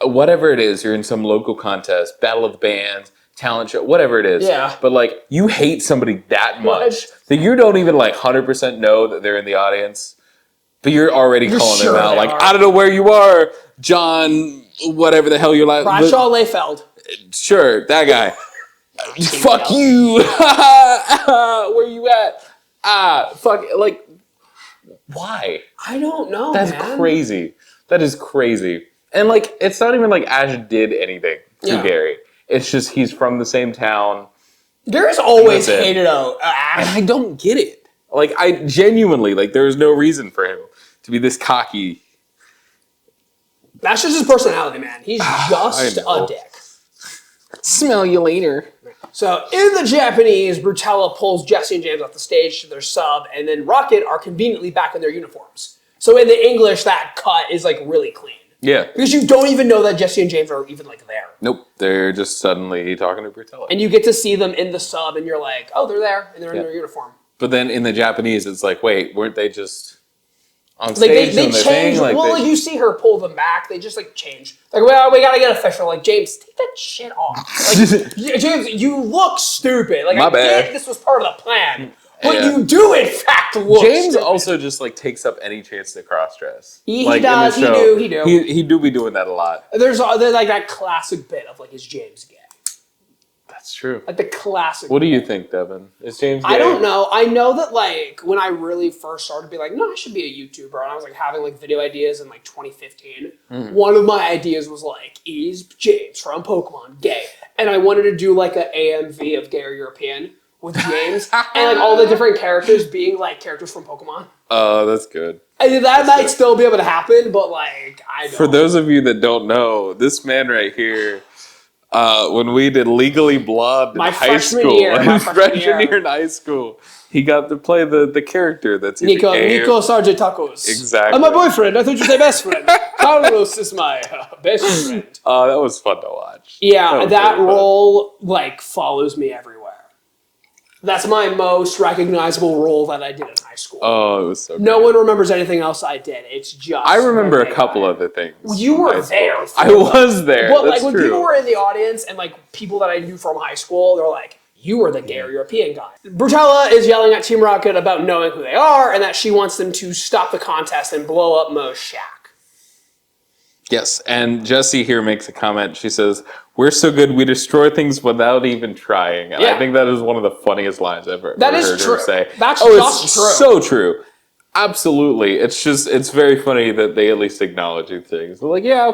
Whatever it is, you're in some local contest, battle of the bands, talent show, whatever it is. Yeah. But like, you hate somebody that much that you don't even like 100% know that they're in the audience, but you're already calling them out. Like, I don't know where you are, John... Whatever the hell you're like. Bradshaw Layfeld. Sure, that guy. Fuck you. Where you at? Fuck. Like, why? I don't know. That's crazy. That is crazy. And like, it's not even like Ash did anything to Gary. It's just he's from the same town. Gary's always hated Ash. And I don't get it. Like, I genuinely, like, there is no reason for him to be this cocky. That's just his personality, man. He's just a dick. Smell you later. So, in the Japanese, Brutella pulls Jesse and James off the stage to their sub, and then Rocket are conveniently back in their uniforms. So, in the English, that cut is, like, really clean. Yeah. Because you don't even know that Jesse and James are even, like, there. Nope. They're just suddenly talking to Brutella. And you get to see them in the sub, and you're like, oh, they're there, and they're in their uniform. But then in the Japanese, it's like, wait, weren't they just on stage? Like, they change. Like, you see her pull them back. They just, like, change. Like, well, we gotta get official. Like, James, take that shit off. Like, James, you look stupid. Like, My I bad. get this was part of the plan. But you do, in fact, look James stupid. also just, like, takes up any chance to cross-dress. He like, does. In the show, He do. He do be doing that a lot. There's like that classic bit of, like, is James gay? That's true. Like, the classic What do you think, Devon? Is James gay? I don't know. I know that, like, when I really first started to be like, no, I should be a YouTuber, and I was, like, having, like, video ideas in, like, 2015, one of my ideas was, like, is James from Pokemon gay? And I wanted to do, like, an AMV of Gay or European with James, and, like, all the different characters being, like, characters from Pokemon. Oh, that's good. And that might still be able to happen, but, like, I don't. For those of you that don't know, this man right here, when we did Legally Blonde in high school, freshman year in high school, he got to play the character that's Nico Sargent Tacos. Exactly. I'm my boyfriend. I thought you said best friend. Carlos is my best friend. That was fun to watch. Yeah, that role like follows me everywhere. That's my most recognizable role that I did in high school. Oh, it was so good. No one remembers anything else I did. It's just I remember a couple other things. You were there. I was there. But that's like when true. people were in the audience and like people that I knew from high school, they're like, you were the gay or European guy. Brutella is yelling at Team Rocket about knowing who they are and that she wants them to stop the contest and blow up Mo's shack. Yes, and Jessie here makes a comment. She says, "We're so good, we destroy things without even trying." And I think that is one of the funniest lines I've ever heard her say. That's just true. So true. Absolutely. It's very funny that they at least acknowledge these things. They're like, yeah,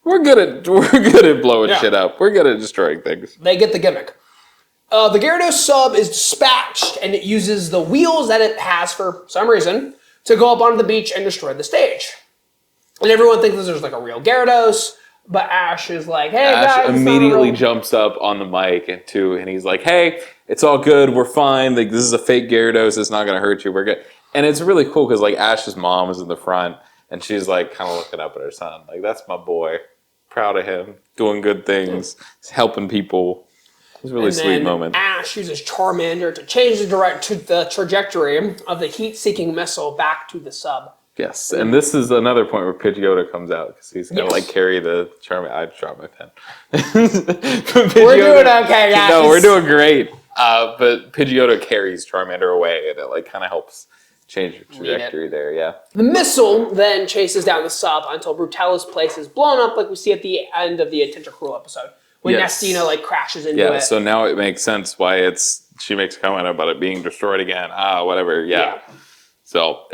we're good at blowing shit up. We're good at destroying things. They get the gimmick. The Gyarados sub is dispatched, and it uses the wheels that it has for some reason to go up onto the beach and destroy the stage. And everyone thinks there's like a real Gyarados, but Ash is like, hey, Ash guys, immediately jumps up on the mic and he's like, hey, it's all good. We're fine. Like, this is a fake Gyarados. It's not going to hurt you. We're good. And it's really cool because like Ash's mom is in the front and she's like kind of looking up at her son. Like, that's my boy. Proud of him. Doing good things. Helping people. It was a really sweet moment. Ash uses Charmander to change the trajectory of the heat-seeking missile back to the sub. Yes, and this is another point where Pidgeotto comes out because he's gonna like carry the Charmander. I dropped my pen. We're doing okay, guys. No, we're doing great. But Pidgeotto carries Charmander away, and it like kind of helps change the trajectory there. Yeah. The missile then chases down the sub until Brutella's place is blown up, like we see at the end of the Tentacruel episode when Nestina like crashes into it. Yeah. So now it makes sense why she makes a comment about it being destroyed again. Whatever. Yeah. So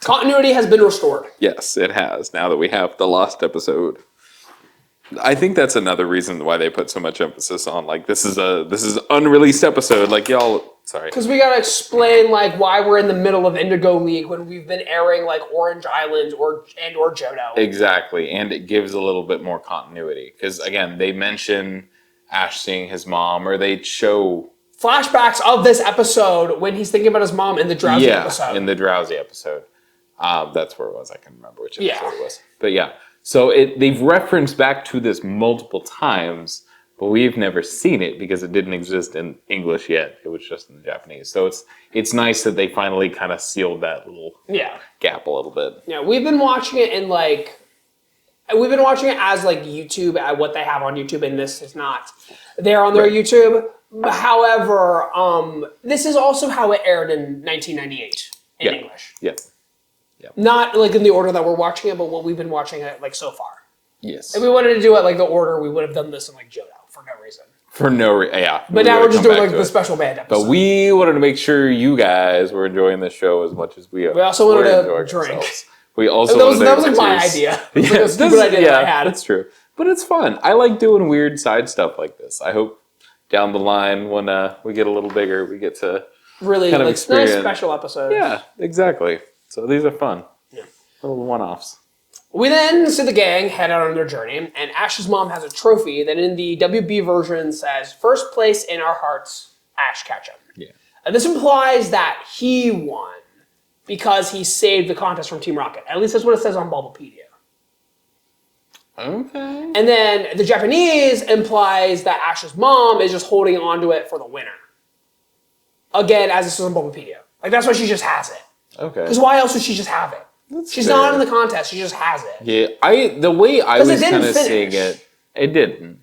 continuity has been restored. Yes, it has. Now that we have the lost episode, I think that's another reason why they put so much emphasis on like this is unreleased episode. Like y'all, sorry, because we gotta explain like why we're in the middle of Indigo League when we've been airing like Orange Island or Johto. Exactly, and it gives a little bit more continuity because again, they mention Ash seeing his mom, or they show flashbacks of this episode when he's thinking about his mom in the Drowsy episode. In the Drowsy episode. That's where it was. I can remember which episode it was. But yeah, so they've referenced back to this multiple times, but we've never seen it because it didn't exist in English yet. It was just in the Japanese. So it's nice that they finally kind of sealed that little gap a little bit. Yeah, we've been watching it in like... We've been watching it as like YouTube, at what they have on YouTube, and this is not there on their YouTube. However, this is also how it aired in 1998 in English. Yeah. Not like in the order that we're watching it, but what we've been watching it like so far. Yes. If we wanted to do it like the order, we would have done this in like Johto for no reason. For no reason, yeah. But now we're just doing like the special band episode. But we wanted to make sure you guys were enjoying the show as much as we are. We also wanted to drink. We also that was like my idea. It was like a stupid idea that I had. That's true. But it's fun. I like doing weird side stuff like this. I hope down the line when we get a little bigger, we get to really kind of like experience. nice special episodes. Yeah, exactly. So these are fun. Yeah. Little one-offs. We then see the gang head out on their journey, and Ash's mom has a trophy that in the WB version says, "First place in our hearts, Ash Ketchum." Yeah. And this implies that he won because he saved the contest from Team Rocket. At least that's what it says on Bulbapedia. Okay. And then the Japanese implies that Ash's mom is just holding on to it for the winner. Again, as it says on Bulbapedia. Like, that's why she just has it. Okay. Because why else would she just have it? She's not in the contest. She just has it. Yeah, the way I was kind of seeing finish. it didn't.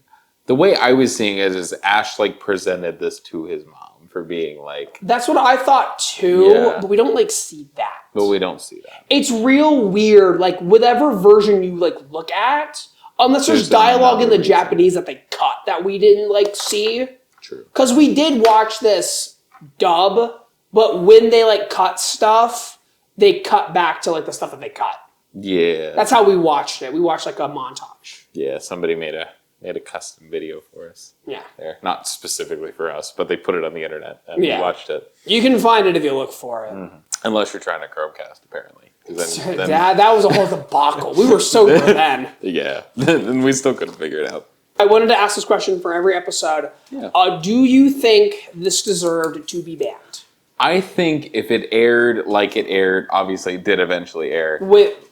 The way I was seeing it is Ash like presented this to his mom for being like. That's what I thought too, but we don't like see that. But we don't see that. It's real weird. Like whatever version you like look at, unless there's dialogue in the Japanese that they cut that we didn't like see. True. Because we did watch this dub, but when they like cut stuff, they cut back to like the stuff that they cut. Yeah. That's how we watched it. We watched like a montage. Yeah, somebody made a custom video for us. Yeah. There. Not specifically for us, but they put it on the internet and we watched it. You can find it if you look for it. Mm-hmm. Unless you're trying to Chromecast, apparently. Then that was a whole debacle. We were so good then. Yeah. And we still couldn't figure it out. I wanted to ask this question for every episode. Yeah. Do you think this deserved to be banned? I think if it aired like it aired, obviously it did eventually air.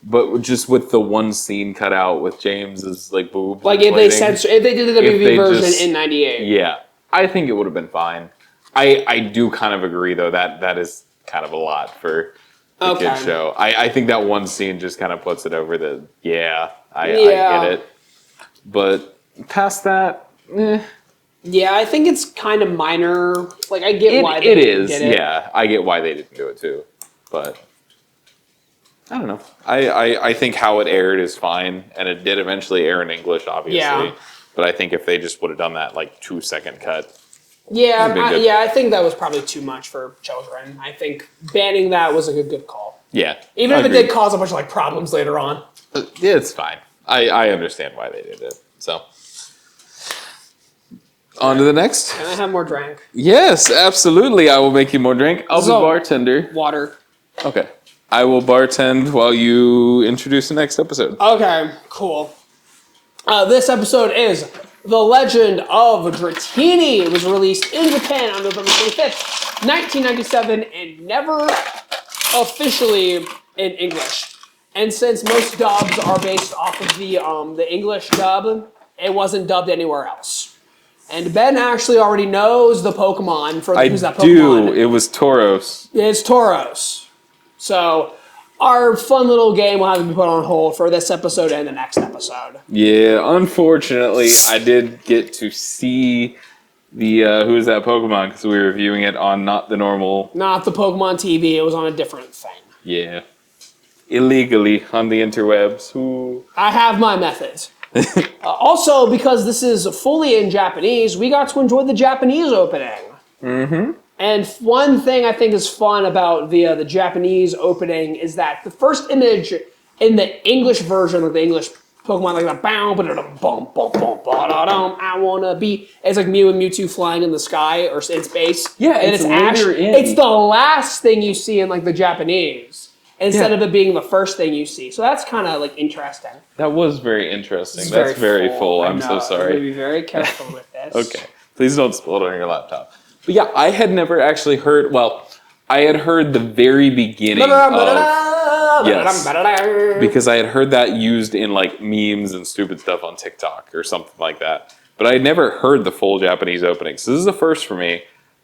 But just with the one scene cut out with James's like boobs. Like if they did the WB version in '98. Yeah. I think it would have been fine. I do kind of agree though that is kind of a lot for a kid show. I think that one scene just kind of puts it over the I get it. But past that, Yeah, I think it's kind of minor. Like, I get why they didn't get it. Yeah, I get why they didn't do it too. But, I don't know. I think how it aired is fine. And it did eventually air in English, obviously. Yeah. But I think if they just would have done that, like, 2-second cut. Yeah, I think that was probably too much for children. I think banning that was like a good call. Yeah. Even if it did cause a bunch of, like, problems later on. Yeah, it's fine. I understand why they did it. So... On to the next. Can I have more drink? Yes, absolutely. I will make you more drink. I'll be bartender. Water. Okay. I will bartend while you introduce the next episode. Okay, cool. This episode is The Legend of Dratini. It was released in Japan on November 25th, 1997, and never officially in English. And since most dubs are based off of the English dub, it wasn't dubbed anywhere else. And Ben actually already knows the Pokemon who's that Pokemon. I do. It was Tauros. It's Tauros. So our fun little game will have to be put on hold for this episode and the next episode. Yeah, unfortunately, I did get to see the who is that Pokemon because we were reviewing it on not the Pokemon TV. It was on a different thing. Yeah, illegally on the interwebs. Ooh. I have my methods. Also, because this is fully in Japanese, we got to enjoy the Japanese opening. Mm-hmm. And one thing I think is fun about the Japanese opening is that the first image in the English version, like the English Pokemon, like the bow, I wanna be. It's like Mew and Mewtwo flying in the sky or in space. Yeah, and it's It's the last thing you see in like the Japanese. Instead of it being the first thing you see. So that's kind of like interesting. That was very interesting. That's very full. I'm so sorry. Be very careful with this. Okay. Please don't spill it on your laptop. But yeah, I had never actually heard, I had heard the very beginning yes, because I had heard that used in like memes and stupid stuff on TikTok or something like that. But I had never heard the full Japanese opening. So this is the first for me.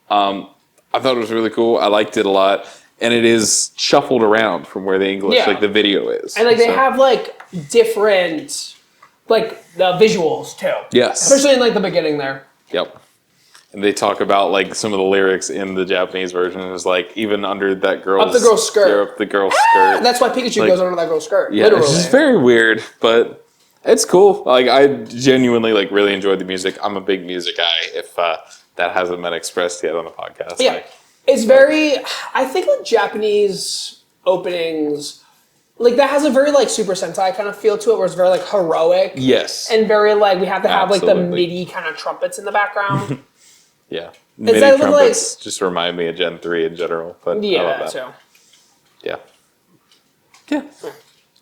I thought it was really cool. I liked it a lot. And it is shuffled around from where the English, like the video is. And like they have like different, like the visuals too. Yes. Especially in like the beginning there. Yep. And they talk about like some of the lyrics in the Japanese version is like even under that girl's... Up the girl's skirt. Up the girl's skirt. That's why Pikachu goes under that girl's skirt. Yeah, literally. It's just very weird, but it's cool. Like I genuinely like really enjoyed the music. I'm a big music guy if that hasn't been expressed yet on the podcast. Yeah. It's very, I think with Japanese openings, Like, that has a very, like, Super Sentai kind of feel to it, where it's very, like, heroic. Yes. And very, like, we have to have, like, the Absolutely. MIDI kind of trumpets in the background. Yeah. Is MIDI that with, trumpets just remind me of Gen 3 in general. But Yeah, I love that that. too. Yeah. Yeah.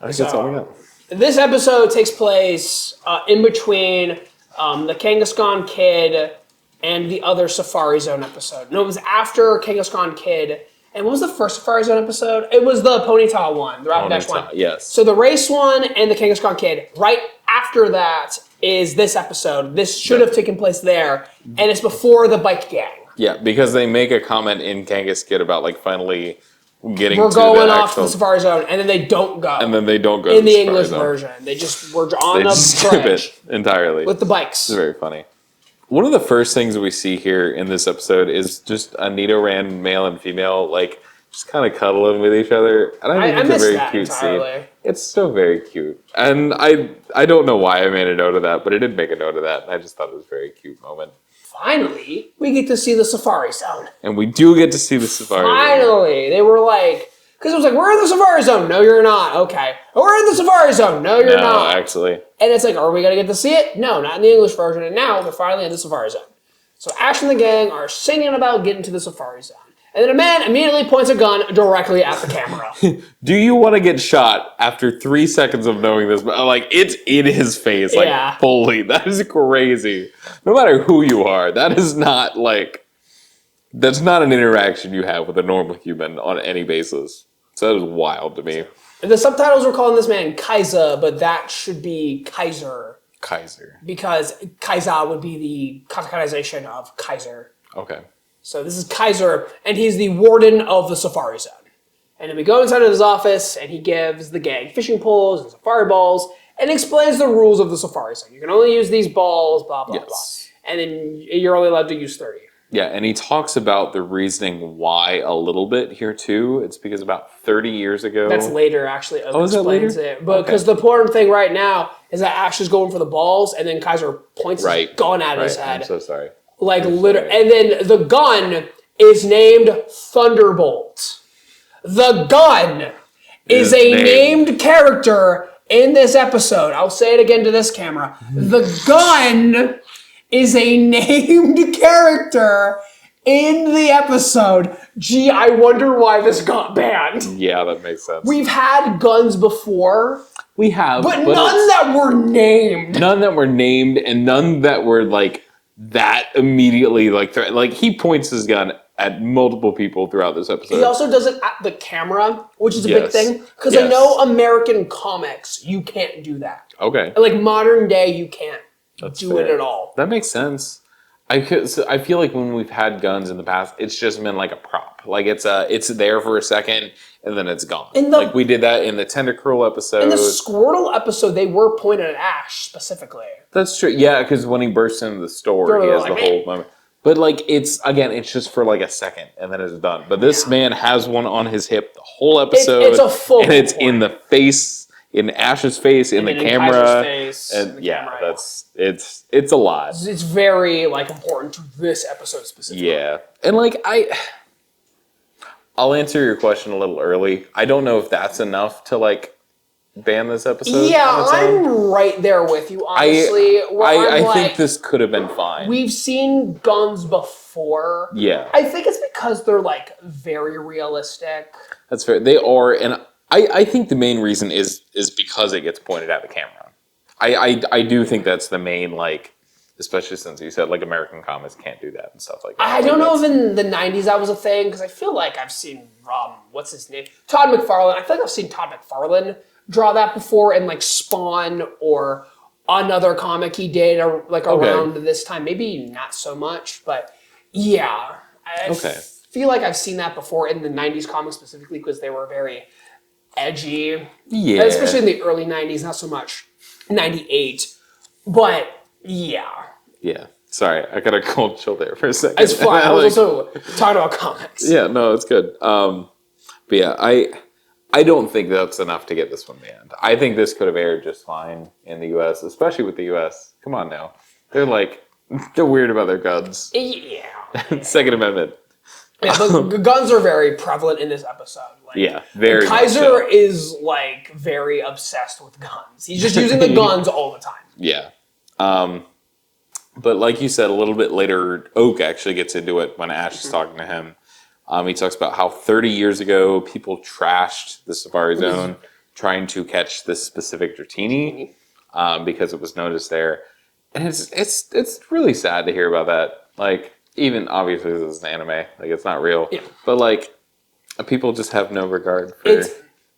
I think that's all we got. This episode takes place in between the Kangaskhan Kid and the other Safari Zone episode. No, it was after Kangaskhan Kid. And what was the first Safari Zone episode? It was the Ponyta one, the Rapidash one. Yes. So the race one and the Kangaskhan Kid. Right after that is this episode. This should have taken place there. And it's before the bike gang. Yeah, because they make a comment in Kangas Kid about like finally getting We're to going the off actual, to the Safari Zone, and then they don't go. and then they don't go in to the Safari English Zone. version. They just were on They a just skip bridge it entirely. with the bikes. It's very funny. One of the first things we see here in this episode is just a Nidoran male and female like just kind of cuddling with each other, and I think it's a missed very that cute entirely. scene. It's so very cute, and I don't know why I made a note of that, but I did make a note of that, and I just thought it was a very cute moment. Finally, we get to see the Safari Zone. And we do get to see the Safari Zone. Finally, they were like, because it was like, we're in the Safari Zone. No, you're not. Okay. We're in the Safari Zone. No, you're No, not. actually. And it's like, are we going to get to see it? No, not in the English version. And now they're finally in the Safari Zone. So Ash and the gang are singing about getting to the Safari Zone. And then a man immediately points a gun directly at the camera. Do you want to get shot after 3 seconds of knowing this? Like, it's in his face, like, Yeah. fully. That is crazy. No matter who you are, that is not, like, that's not an interaction you have with a normal human on any basis. So that is wild to me. The subtitles were calling this man Kaiser, but that should be Kaiser. Kaiser. Because Kaiser would be the katakanaization of Kaiser. Okay. So this is Kaiser, and he's the warden of the Safari Zone. And then we go inside of his office, and he gives the gang fishing poles and safari balls, and explains the rules of the Safari Zone. You can only use these balls, blah, blah, Yes. blah. And then you're only allowed to use 30. Yeah, and he talks about the reasoning why a little bit here, too. It's because about 30 years ago... That's later, actually. Oak is that explains later? it. But because the important thing right now is that Ash is going for the balls, and then Kaiser points his gun at his head. I'm so sorry. Like, literally. And then the gun is named Thunderbolt. The gun is a named character in this episode. I'll say it again to this camera. The gun is a named character in the episode. Gee, I wonder why this got banned. Yeah, that makes sense. We've had guns before, We have, but none that were named. None that were named, and none that were like that immediately like he points his gun at multiple people throughout this episode. He also does it at the camera, which is a big Yes. thing. Because I Yes. know American comics, you can't do that. Okay, Like modern day, you can't do fair. it at all. That makes sense. I feel like when we've had guns in the past, it's just been like a prop. Like it's there for a second and then it's gone. Like we did that in the Tentacruel episode. In the Squirtle episode, they were pointed at Ash specifically. That's true. Yeah, because when he bursts into the store, he has the whole moment. But like it's just for like a second and then it's done. But this man has one on his hip the whole episode. It's a full and it's point. in the face, in Ash's face, in the in camera. Kaiser's face, in And the yeah, camera. it's a lot. It's very like important to this episode specifically. Yeah. And like I'll answer your question a little early. I don't know if that's enough to like ban this episode. Yeah, on its own. I'm right there with you, honestly. I think this could have been fine. We've seen guns before. Yeah. I think it's because they're like very realistic. That's fair. They are, and I think the main reason is because it gets pointed at the camera. I do think that's the main, like, especially since you said like American comics can't do that and stuff like that. I don't know if in the 90s that was a thing, because I feel like I've seen, what's his name? Todd McFarlane. I feel like I've seen Todd McFarlane draw that before in like Spawn or another comic he did around this time. Maybe not so much, but yeah. I feel like I've seen that before in the 90s comics specifically because they were very edgy. Yeah. Especially in the early 90s, not so much 98. But yeah. Yeah. Sorry, I got a cold chill there for a second. It's fine. I was also talking about comics. Yeah, no, it's good. But yeah, I don't think that's enough to get this one banned. I think this could have aired just fine in the US, especially with the US. Come on now. They're weird about their guns. Yeah. Second Amendment. Yeah, but guns are very prevalent in this episode. Yeah, very much Kaiser so. is like very obsessed with guns. He's just using the guns all the time. Yeah. But like you said, a little bit later, Oak actually gets into it when Ash is talking to him. He talks about how 30 years ago, people trashed the Safari Zone trying to catch this specific Dratini because it was noticed there. And it's really sad to hear about that. Like, even, obviously, this is an anime. Like, it's not real. Yeah. But, like, people just have no regard for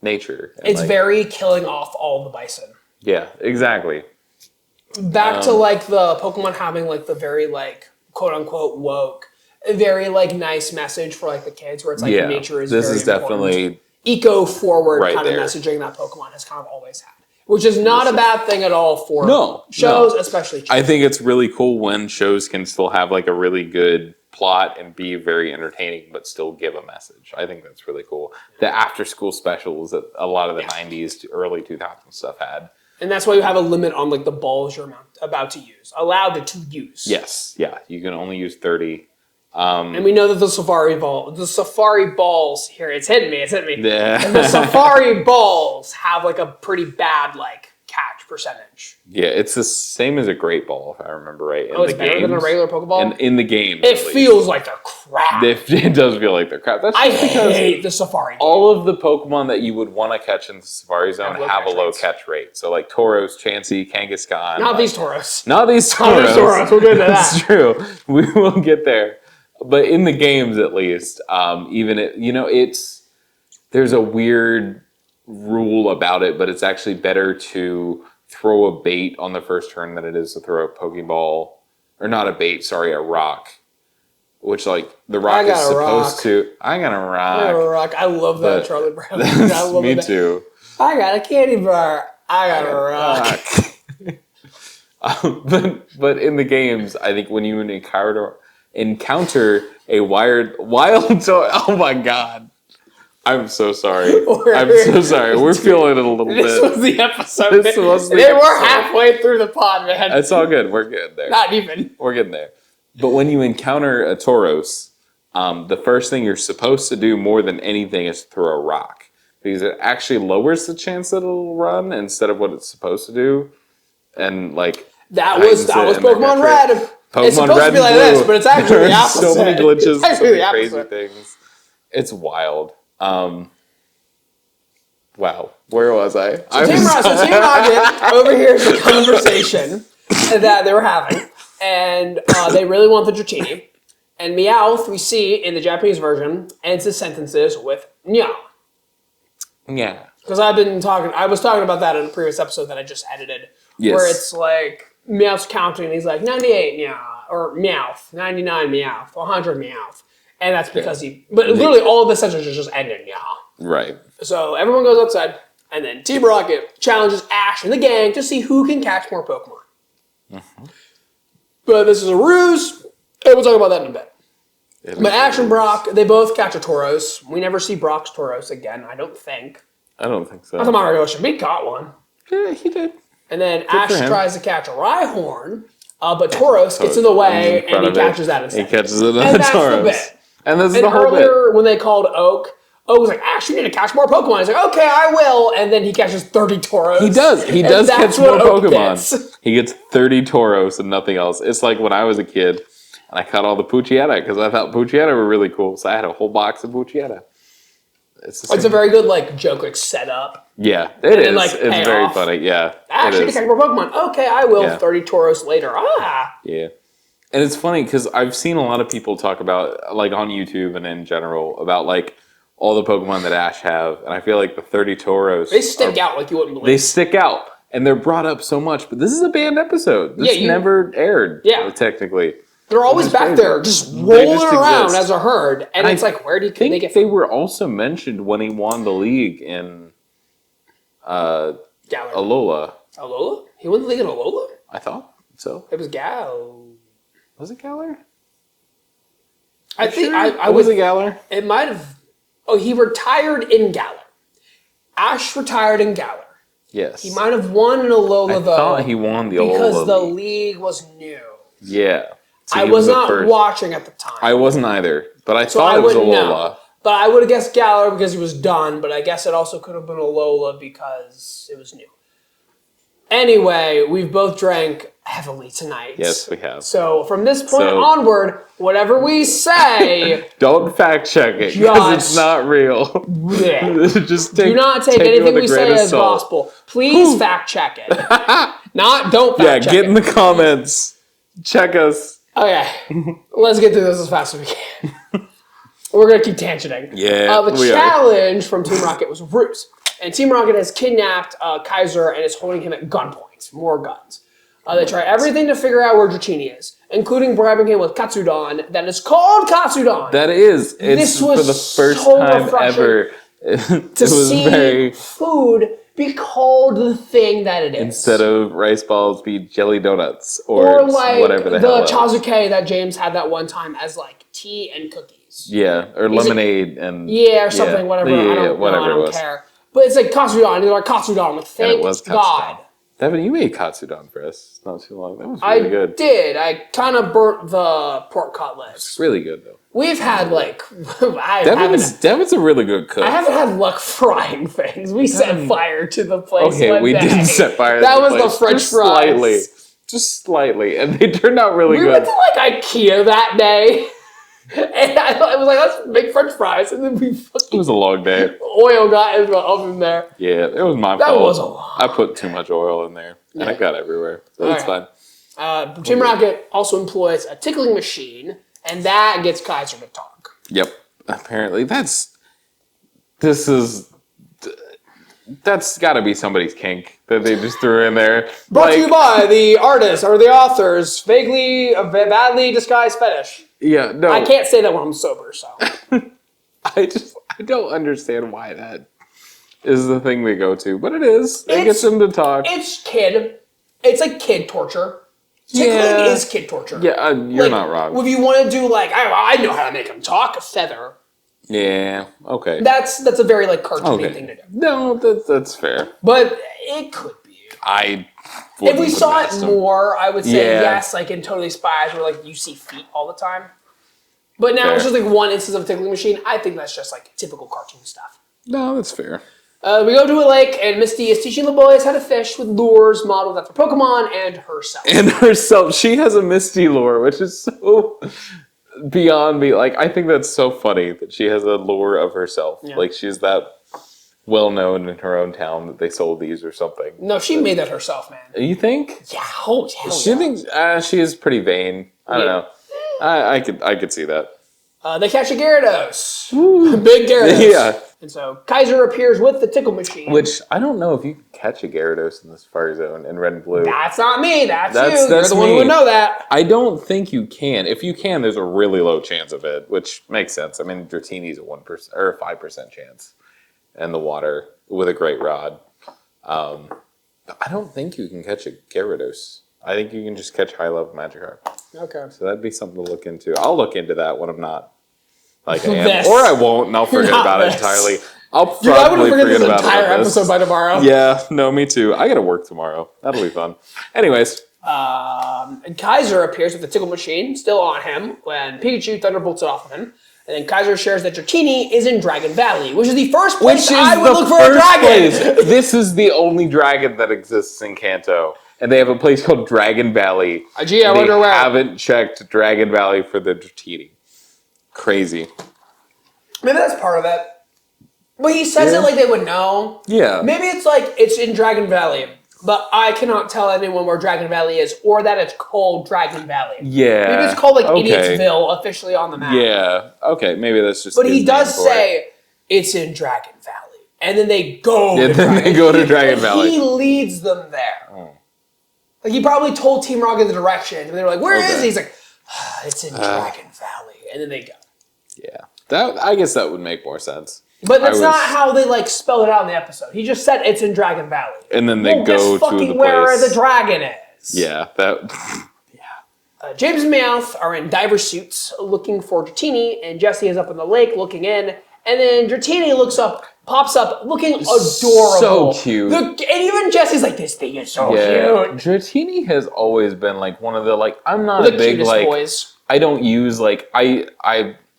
nature. And, it's very killing off all the bison. Yeah, exactly. Back to, like, the Pokemon having, like, the very, like, quote-unquote woke, a very, like, nice message for, like, the kids where it's, like, nature is very important. This is definitely eco-forward kind of messaging that Pokemon has kind of always had. Which is not a bad thing at all for shows, especially children. I think it's really cool when shows can still have, like, a really good plot and be very entertaining, but still give a message. I think that's really cool. The after-school specials that a lot of the 90s to early 2000s stuff had. And that's why you have a limit on, like, the balls you're about to use. Allowed to use. Yes. Yeah. You can only use 30. And we know that the Safari balls here, it's hitting me. Yeah. And the Safari balls have like a pretty bad like catch percentage. Yeah, it's the same as a Great Ball, if I remember right. It's better than a regular Pokeball? In the game. It feels like they're crap. It does feel like they're crap. That's I hate the Safari game. All of the Pokemon that you would want to catch in the Safari Zone have a low catch rate. So like Tauros, Chansey, Kangaskhan. Not these Tauros. Not these Tauros. We'll get to that. That's true. We will get there. But in the games, at least, there's a weird rule about it, but it's actually better to throw a bait on the first turn than it is to throw a Pokeball, or not a bait, sorry, a rock. Which, like, the rock is supposed to. I got a rock. I love that, Charlie Brown. I love me too. I got a candy bar. I got a rock. But in the games, I think when you encounter a wild toy. Oh my god. I'm so sorry. We're feeling it a little bit. This was the episode. We're halfway through the pod, man. It's all good. We're getting there. Not even. We're getting there. But when you encounter a Tauros, the first thing you're supposed to do more than anything is throw a rock. Because it actually lowers the chance that it'll run instead of what it's supposed to do. And like that was Pokemon Red. It's supposed to be like this, but it's actually the opposite. So many glitches, so many crazy things. It's wild. Wow. Where was I? Team Rocket over here is a conversation that they were having, and they really want the Dratini. And Meowth, we see in the Japanese version, ends his sentences with nya. Yeah. Because I was talking about that in a previous episode that I just edited, where it's like, Meowth's counting, and he's like, 98 Meowth, or Meowth, 99 Meowth, 100 Meowth. And that's because but literally all of the sentences just end in Meowth. Right. So everyone goes outside, and then Team Rocket challenges Ash and the gang to see who can catch more Pokemon. Mm-hmm. But this is a ruse, and we'll talk about that in a bit. But Ash and Brock, they both catch a Tauros. We never see Brock's Tauros again, I don't think. I don't think so. I thought Mario Ocean, he caught one. Yeah, he did. And then Ash tries to catch a Rhyhorn, but Tauros gets in the way, and he catches that instead. He catches it on Tauros. And that's the whole bit. Earlier, when they called Oak was like, Ash, you need to catch more Pokemon. He's like, okay, I will. And then he catches 30 Tauros. He does. He does catch more Pokemon. He gets 30 Tauros and nothing else. It's like when I was a kid, and I caught all the Poochyena, because I thought Poochyena were really cool. So I had a whole box of Poochyena. It's a very good joke setup. Yeah, it is. It's very funny. Yeah, Ash, you need to catch more Pokemon. Okay, I will. Yeah. 30 Tauros later. Yeah. And it's funny because I've seen a lot of people talk about, like on YouTube and in general, about like all the Pokemon that Ash have. And I feel like the 30 Tauros. They stick out like you wouldn't believe. They stick out. And they're brought up so much. But this is a banned episode. This never aired, technically. They're always back there, just rolling around as a herd. And it's like, where can they get from? They were also mentioned when he won the league in Alola. Alola? He won the league in Alola? I thought so. It was Gal. Was it Galar? I think I was it Galar? It might have. Oh, he retired in Galar. Ash retired in Galar. Yes. He might have won in Alola, though. I thought he won the Alola because the league was new. Yeah. So I was not watching at the time. I wasn't either, but I thought it was Alola. But I would have guessed Galar because he was done, but I guess it also could have been Alola because it was new. Anyway, we've both drank heavily tonight. Yes, we have. So from this point onward, whatever we say... Don't fact check it, because it's not real. Just do not take anything we say as gospel. Please fact check it. Don't fact check it. Yeah, get in the comments. Check us. Okay, let's get through this as fast as we can. We're going to keep tangenting. Yeah, the challenge from Team Rocket was ruse. And Team Rocket has kidnapped Kaiser and is holding him at gunpoint. More guns. They try everything to figure out where Dratini is, including bribing him with Katsudon that is called Katsudon. That is. It's for the first time ever. To see food be called the thing that it is. Instead of rice balls, be jelly donuts. Or like whatever the hell. The Chazuke that James had that one time as like tea and cookies. Yeah, or lemonade and... Yeah, or something, whatever. I don't care. But it's like Katsudon. They're like Katsudon. Like, thank God. Devon, you made Katsudon for us not too long. That was really good. I did. I kind of burnt the pork cutlets. It's really good, though. We've had, like... Devon's a really good cook. I haven't had luck frying things. We set fire to the place one we day. did set fire to that the was place. The French fries. Just slightly. And they turned out really good. We went to, like, IKEA that day. And I was like, let's make French fries. And then it was a long day. Oil got in the oven there. Yeah, it was my fault. That was a lot. I put too much oil in there. And it got everywhere. So it's fine. Team Rocket also employs a tickling machine. And that gets Kaiser to talk. Yep. Apparently. That's got to be somebody's kink that they just threw in there. Brought to you by the artist or the author's badly disguised fetish. Yeah, no. I can't say that when I'm sober, so. I don't understand why that is the thing they go to, but it is. It gets them to talk. It's kid. It's like kid torture. Tickling is kid torture. Yeah, you're not wrong. If you want to do like, I know how to make him talk, a feather. Yeah, okay. That's a very like cartoony thing to do. No, that's fair. But it could be. If we saw it more, I would say yes, like in Totally Spies where like you see feet all the time. But now it's just like one instance of a tickling machine. I think that's just like typical cartoon stuff. No, that's fair. We go to a lake and Misty is teaching the boys how to fish with lures modeled after Pokemon and herself. She has a Misty lure, which is so beyond me. Like, I think that's so funny that she has a lure of herself. Yeah. Like, she's that well known in her own town that they sold these or something. No, she made that herself, man. You think? Yeah, hell she thinks she is pretty vain. I don't know. I could see that. They catch a Gyarados. Big Gyarados. Yeah. And so Kaiser appears with the tickle machine. Which, I don't know if you can catch a Gyarados in this fire zone in red and blue. That's not me. That's you. You're the one who would know that. I don't think you can. If you can, there's a really low chance of it, which makes sense. I mean, Dratini's a 1% or a 5% chance. And the water with a great rod. I don't think you can catch a Gyarados. I think you can just catch high-level Magikarp. Okay. So that'd be something to look into. I'll look into that when I'm not like I am. Or I won't, and I'll forget about it entirely. I'll probably forget about this entire episode by tomorrow. Yeah, no, me too. I gotta work tomorrow. That'll be fun. Anyways. And Kaiser appears with the tickle machine still on him when Pikachu thunderbolts it off of him. And then Kaiser shares that Dratini is in Dragon Valley, which is the first place I would look for a dragon. This is the only dragon that exists in Kanto. And they have a place called Dragon Valley. Gee, I wonder where. They haven't checked Dragon Valley for the Dratini. Crazy. Maybe that's part of it. But he says it like they would know. Yeah. Maybe it's like it's in Dragon Valley. But I cannot tell anyone where Dragon Valley is or that it's called Dragon Valley. Yeah. Maybe it's called like Idiotsville officially on the map. Yeah. Okay, maybe that's just. But he does say it's in Dragon Valley. And then they go to Dragon Valley. He leads them there. Oh. Like he probably told Team Rocket the direction. And they were like, where is he? He's like, it's in Dragon Valley. And then they go. Yeah. I guess that would make more sense. But that's not how they like spell it out in the episode. He just said it's in Dragon Valley. And then they go to the place where the dragon is. Yeah, that. James and Meowth are in diver suits looking for Dratini, and Jessie is up in the lake looking in. And then Dratini pops up, looking adorable. So cute. And even Jessie's like, this thing is so cute. Dratini has always been like one of the like. I'm not a big like. Boys. I don't use like I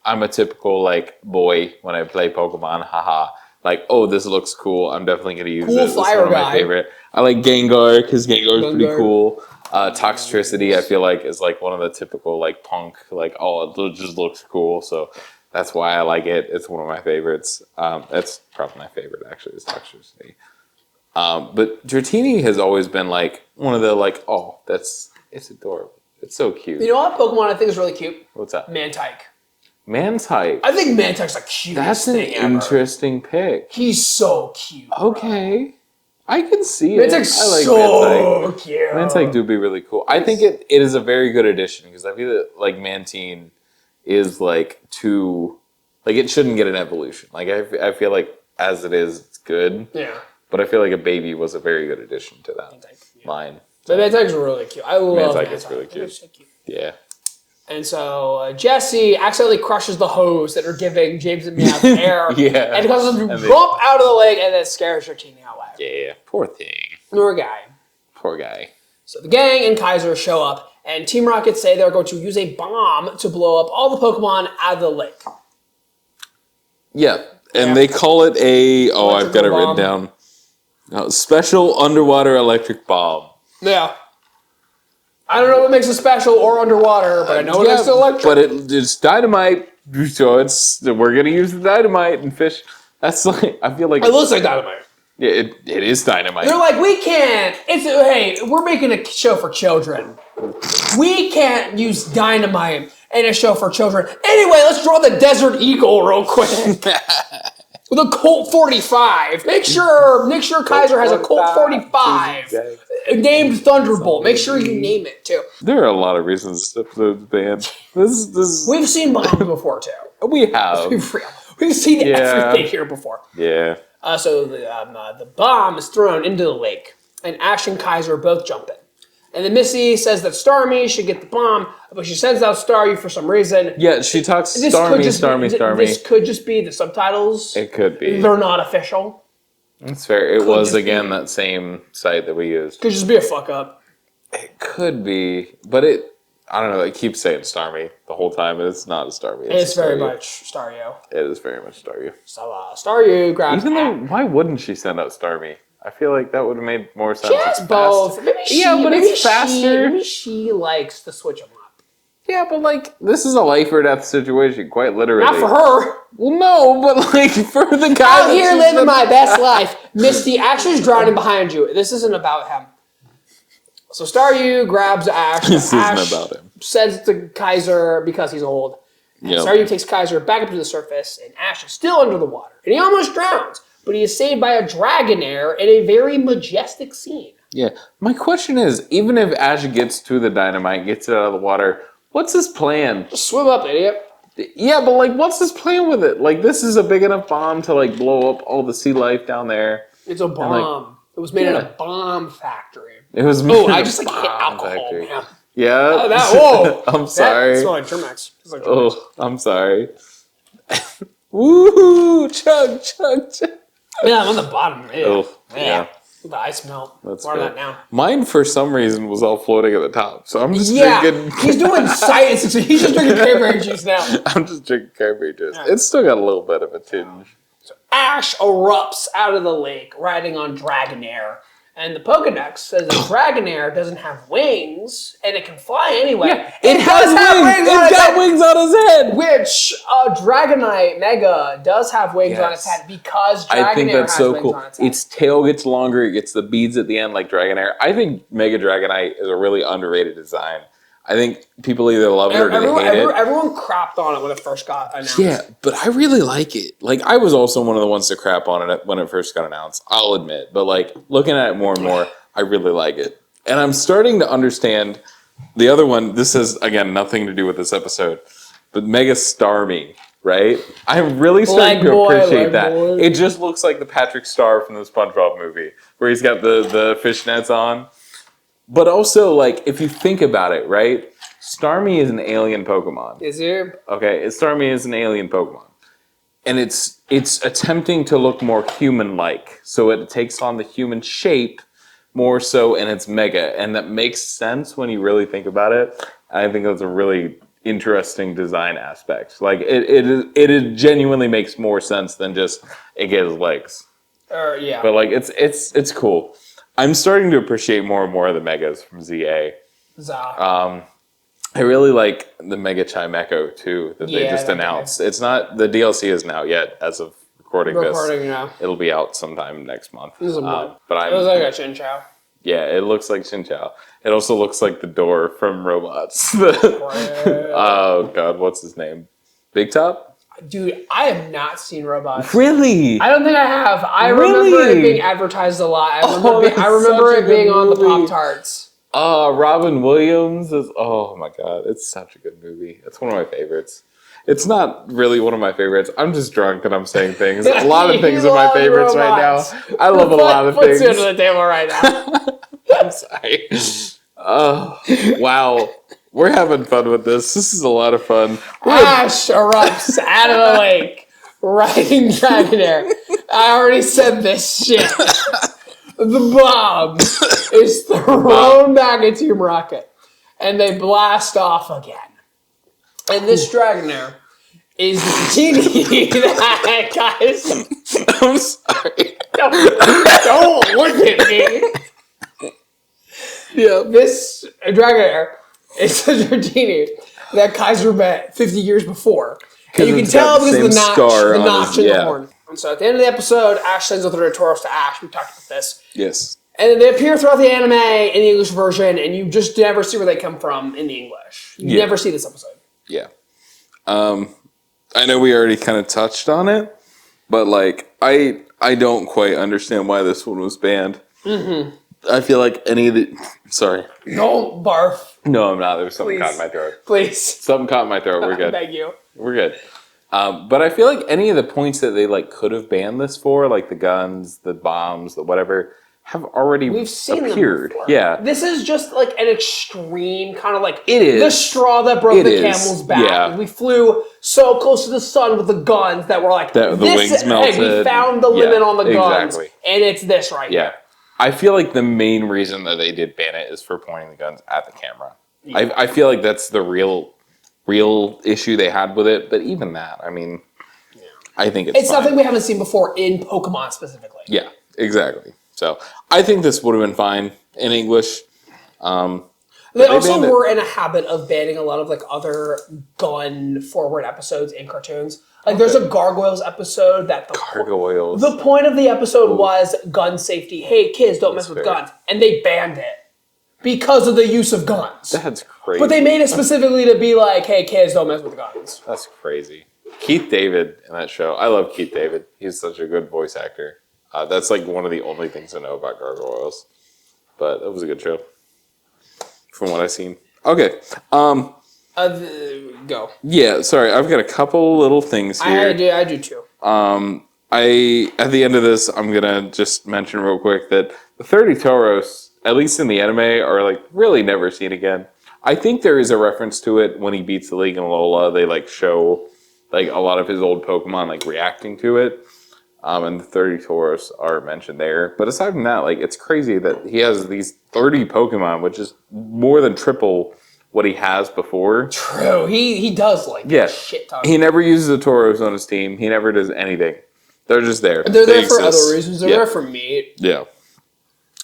I'm a typical like boy when I play Pokemon. Haha. Like, oh, this looks cool. I'm definitely gonna use Cool it. It's one fire of my guy. favorite. I like Gengar because Gengar is pretty Gengar. cool. Toxtricity, I feel like, is like one of the typical like punk. Like, oh, it just looks cool. So that's why I like it. It's one of my favorites. That's probably my favorite actually. Is Toxtricity. But Dratini has always been like one of the like, oh, it's adorable. It's so cute. You know what Pokemon I think is really cute? What's that? Mantike. Mantike. I think Mantyke's the cutest That's an thing ever. interesting pick. He's so cute. Okay. I can see it. Mantike's I like so Mantike. cute. Mantike do be really cool. I think it is a very good addition because I feel that like Mantine is like too like it shouldn't get an evolution. Like I feel like as it is, it's good. Yeah. But I feel like a baby was a very good addition to that line. But Mantike's really cute. I love Mantike. It's really cute. So cute. Yeah. And so Jesse accidentally crushes the hose that are giving James and Meowth air. Yeah. And causes them to jump out of the lake and then scares Dratini away. Yeah. Poor thing. Poor guy. Poor guy. So the gang and Kaiser show up, and Team Rocket say they're going to use a bomb to blow up all the Pokemon out of the lake. Yeah. And they call it a... Oh, I've got it written down. Special underwater electric bomb. Yeah. I don't know what makes it special or underwater, but I know it makes it electric. But it's dynamite, so we're gonna use the dynamite and fish. That's like I feel like it looks like dynamite. Yeah, it is dynamite. They're like, we can't. Hey, we're making a show for children. We can't use dynamite in a show for children. Anyway, let's draw the Desert Eagle real quick. With a Colt 45. Make sure Kaiser has a Colt 45 named Thunderbolt. Make sure you name it too. There are a lot of reasons this episode's banned. This We've seen bombs before too. We have. We've seen everything here before. Yeah. So the bomb is thrown into the lake, and Ash and Kaiser both jump in. And then Missy says that Starmie should get the bomb, but she sends out Staryu for some reason. Yeah, she talks Starmie. This could just be the subtitles. It could be. They're not official. That's fair. It was, again, that same site that we used. Could just be a fuck up. It could be, but I don't know, it keeps saying Starmie the whole time, and it's not a Starmie. It's very much Staryu. It is very much Staryu. So Staryu grabs why wouldn't she send out Starmie? I feel like that would have made more sense. She has both. Maybe it's faster. Maybe she likes to switch them up. Yeah, but like, this is a life or death situation, quite literally. Not for her. Well, no, but like, for the guy out here living my best life. Misty, Ash is drowning behind you. This isn't about him. So Staryu grabs Ash. This Ash isn't about him. Says to Kaiser because he's old. Yep. Staryu takes Kaiser back up to the surface, and Ash is still under the water. And he almost drowns, but he is saved by a Dragonair in a very majestic scene. Yeah. My question is, even if Ash gets to the dynamite, gets it out of the water, what's his plan? Just swim up, idiot. Yeah, but like, what's his plan with it? Like, this is a big enough bomb to like blow up all the sea life down there. It's a bomb. It was made in a bomb factory. It was made in I a just like hit alcohol, factory. man. Yeah. Whoa. I'm sorry. That smelled like Germex. Like Oh, I'm sorry. Woohoo! Chug, chug, chug. Yeah, I'm on the bottom. Yeah. Oh, yeah. The ice melt. That's More of good. that now. Mine, for some reason, was all floating at the top. So I'm just drinking. He's doing science. So he's just drinking cranberry juice now. I'm just drinking cranberry juice. Yeah. It's still got a little bit of a tinge. So Ash erupts out of the lake riding on Dragonair. And the Pokedex says that Dragonair doesn't have wings, and it can fly anyway. Yeah, it has wings. It's got wings on his head. Which Dragonite Mega does have wings on its head because Dragonair I think that's has so wings cool. on its head. Its tail gets longer. It gets the beads at the end like Dragonair. I think Mega Dragonite is a really underrated design. I think people either love it or they hate it. Everyone crapped on it when it first got announced. Yeah, but I really like it. Like, I was also one of the ones to crap on it when it first got announced. I'll admit. But, like, looking at it more and more, I really like it. And I'm starting to understand the other one. This has, again, nothing to do with this episode. But Mega Starmie, right? I'm really starting to appreciate that. It just looks like the Patrick Star from the SpongeBob movie, where he's got the fishnets on. But also, like, if you think about it, right? Starmie is an alien Pokemon. Is it? Okay, Starmie is an alien Pokemon. And it's attempting to look more human-like. So it takes on the human shape more so, and it's Mega. And that makes sense when you really think about it. I think that's a really interesting design aspects. Like it genuinely makes more sense than just it gives legs. Yeah. But like it's cool. I'm starting to appreciate more and more of the megas from ZA. I really like the Mega Chime Echo too that they just announced. It's not the DLC isn't out yet as of recording this. Now. It'll be out sometime next month. But it was like a Chin Chow. Yeah, it looks like Chin Chow. It also looks like the door from Robots. Oh god, what's his name? Big Top? Dude, I have not seen Robots. Really? I don't think I have. I remember it being advertised a lot. I remember it being on the Pop-Tarts. Robin Williams is, oh my god, it's such a good movie. It's one of my favorites. It's not really one of my favorites. I'm just drunk and I'm saying things. A lot of things are my favorites right now. I love a lot of things. Let's go to the table right now. I'm sorry. Oh, wow. We're having fun with this. This is a lot of fun. Ash erupts out of the lake, riding Dragonair. I already said this shit. The bomb is thrown back into your rocket, and they blast off again. And this Dragonair is the genie that, guys. I'm sorry. Don't look at me. Yeah, this Dragonair is the genie that Kaiser met 50 years before. And you can tell because of the notch in the horn. And so at the end of the episode, Ash sends out the Tauros to Ash. We talked about this. Yes. And then they appear throughout the anime in the English version, and you just never see where they come from in the English. You never see this episode. Yeah. I know we already kind of touched on it, but like I don't quite understand why this one was banned. Mm-hmm. I feel like any of the... Sorry. Don't barf. No, I'm not. There was something caught in my throat. Please. Something caught in my throat. We're good. I beg you. We're good. But I feel like any of the points that they like could have banned this for, like the guns, the bombs, the whatever, have already appeared. Yeah. This is just like an extreme kind of like it is the straw that broke the camel's back. Yeah. We flew so close to the sun with the guns that were like the wings melted. Hey, we found the limit on the guns, and it's this right here. I feel like the main reason that they did ban it is for pointing the guns at the camera. Yeah. I feel like that's the real issue they had with it. But even that, I mean, I think it's something we haven't seen before in Pokemon specifically. Yeah, exactly. So I think this would have been fine in English. They also were in a habit of banning a lot of like other gun-forward episodes in cartoons. Like there's a Gargoyles episode that the point of the episode was gun safety. Hey kids, don't mess with guns, and they banned it because of the use of guns. That's crazy. But they made it specifically to be like, hey kids, don't mess with guns. That's crazy. Keith David in that show. I love Keith David. He's such a good voice actor. That's like one of the only things I know about Gargoyles. But it was a good show. From what I've seen. Okay. Go. Yeah, sorry. I've got a couple little things here. I do too. At the end of this, I'm going to just mention real quick that the 30 Tauros, at least in the anime, are like really never seen again. I think there is a reference to it when he beats the League in Alola. They like show like a lot of his old Pokemon like reacting to it. And the 30 Tauros are mentioned there. But aside from that, like it's crazy that he has these 30 Pokemon, which is more than triple what he has before. True. He does like a shit ton. He never uses the Tauros on his team. He never does anything. They're just there. They're there for other reasons. They're there for meat. Yeah.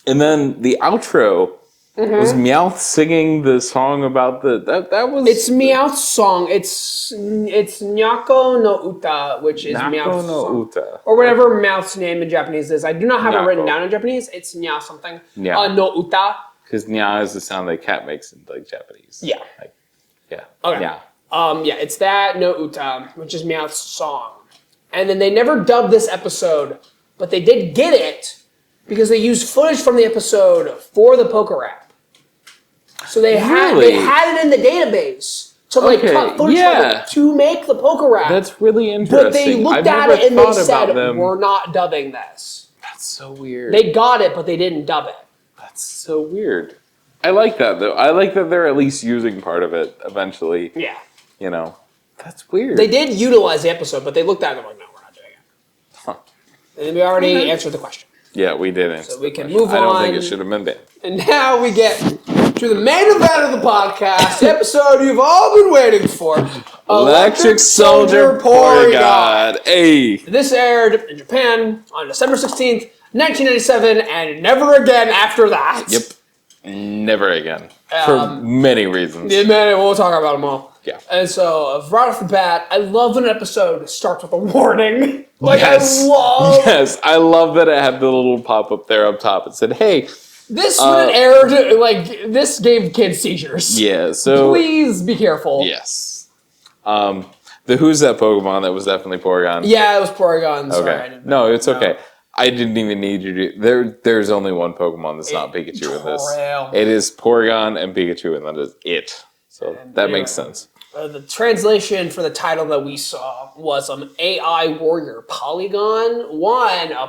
And then the outro was Meowth singing the song about that was... It's Meowth's song. It's Nyako no Uta, which is Meowth's song. Uta. Or whatever Meowth's name in Japanese is. I do not have it written down in Japanese. It's Nya something. No Uta. Because Nya is the sound that a cat makes in like Japanese. Yeah. Like, yeah. Okay. Nya. It's that no Uta, which is Meowth's song. And then they never dubbed this episode, but they did get it because they used footage from the episode for the Poker app. So they had it in the database to cut footage from it to make the Poker app. That's really interesting. But they looked at it and they said, we're not dubbing this. That's so weird. They got it, but they didn't dub it. That's so weird. I like that, though. I like that they're at least using part of it eventually. Yeah. You know, that's weird. They did utilize the episode, but they looked at it and they're like, no, we're not doing it. Huh. And we already answered the question. Yeah, we did answer So we can move on. I don't think it should have been banned. And now we get to the main event of the podcast, the episode you've all been waiting for. Electric Soldier Porygon. Hey. This aired in Japan on December 16th, 1997, and never again after that. Yep. Never again. For many reasons. Yeah, man, we'll talk about them all. Yeah. And so, right off the bat, I love when an episode starts with a warning. Yes, I love that it had the little pop-up there up top. It said, hey. This, when it aired, this gave kids seizures. Yeah, so. Please be careful. Yes. The Who's That Pokemon, that was definitely Porygon. Yeah, it was Porygon. Sorry, okay. No, it's okay. I didn't even need you to. There's only one Pokemon that's not Pikachu in this. It is Porygon and Pikachu, and that is it. So that makes sense. The translation for the title that we saw was AI Warrior Polygon.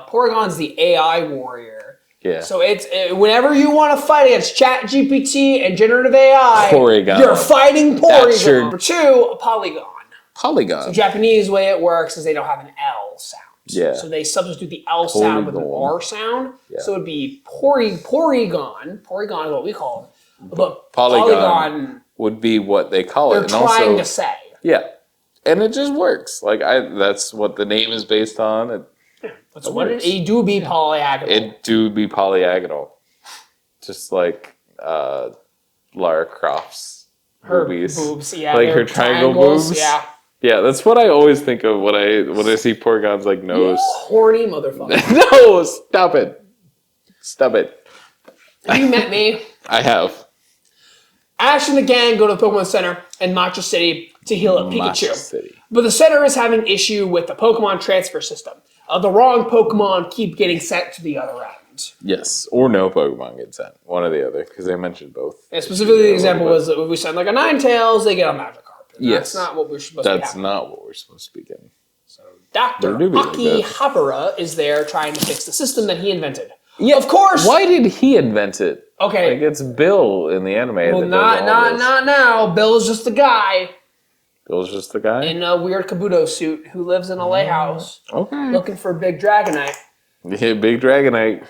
Porygon's the AI warrior. Yeah. So it's whenever you want to fight against ChatGPT and generative AI, Porygon. You're fighting Porygon. Number 2, a Polygon. Polygon. So Japanese way it works is they don't have an L sound. Yeah. So they substitute the L sound with an R sound. Yeah. So it'd be Porygon. Porygon is what we call it. But Polygon would be what they call it. They're trying to say. Yeah. And it just works. That's what the name is based on. That's what it do be polyagonal. It do be polyagonal. Just like Lara Croft's movies. Boobs, yeah. Like her triangle boobs. Yeah. Yeah, that's what I always think of when I see Porygon's nose. You horny motherfucker. No, stop it. Stop it. Have you met me? I have. Ash and the gang go to the Pokemon Center in Matcha City to heal up Pikachu. City. But the center is having issue with the Pokemon transfer system. The wrong Pokemon keep getting sent to the other end. Yes, or no Pokemon get sent. One or the other, because they mentioned both. And specifically, the example was that if we send a Ninetales, they get a Magikarp. Yes. That's not what we're supposed to be. That's not what we're supposed to be getting. So Dr. Akihabara is there trying to fix the system that he invented. Yeah, of course. Why did he invent it? Okay. It's Bill in the anime. Well, not now. Bill's just a guy. Bill's just the guy? In a weird Kabuto suit who lives in a lake house. Okay. Looking for Big Dragonite. Yeah, Big Dragonite.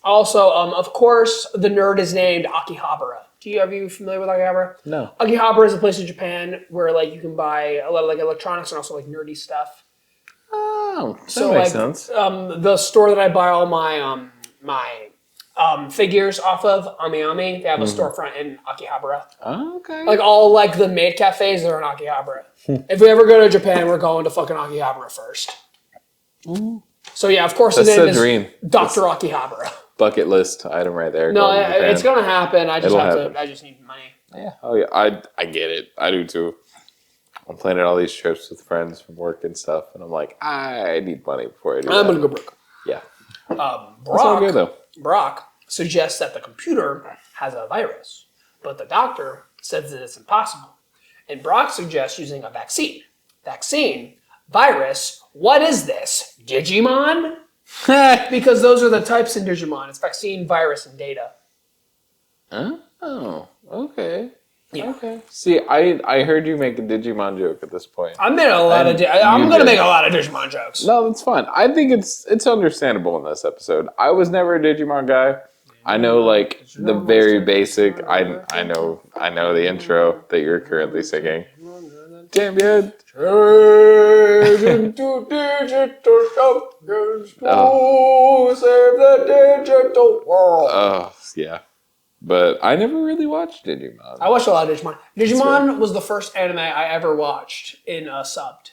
Also, of course, the nerd is named Akihabara. Are you familiar with Akihabara? No. Akihabara is a place in Japan where you can buy a lot of electronics and also nerdy stuff. Oh, that makes sense. The store that I buy all my figures off of, Ami, they have a storefront in Akihabara. Oh, okay. All the maid cafes are in Akihabara. If we ever go to Japan, we're going to fucking Akihabara first. Ooh. So yeah, of course, that's the name is dream. Dr. Akihabara. Bucket list item right there. No, it's gonna happen. I just need money. Yeah. Oh yeah. I get it. I do too. I'm planning all these trips with friends from work and stuff, and I'm like, I need money before I do that. I'm gonna go broke. Yeah. Brock suggests that the computer has a virus, but the doctor says that it's impossible. And Brock suggests using a vaccine. Virus. What is this? Digimon? Because those are the types in Digimon. It's vaccine, virus, and data. Oh, okay. Yeah. Okay. See, I heard you make a Digimon joke at this point. I made a lot of. I'm gonna make a lot of Digimon jokes. No, that's fine. I think it's understandable in this episode. I was never a Digimon guy. I know the very basic. I know the intro that you're currently singing. Champion. Into digital champions to save the digital world. Oh, yeah. But I never really watched Digimon. I watched a lot of Digimon. Digimon was the first anime I ever watched in subbed.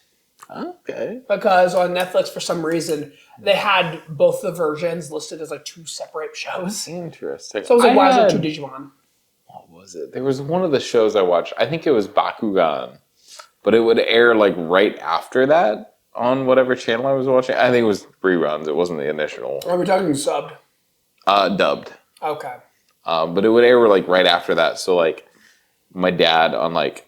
Okay. Because on Netflix, for some reason, they had both the versions listed as 2 separate shows. Interesting. So I was like, why is there 2 Digimon? What was it? There was one of the shows I watched. I think it was Bakugan. But it would air right after that on whatever channel I was watching. I think it was reruns. It wasn't the initial. Are we talking subbed? Dubbed. Okay. But it would air right after that. So my dad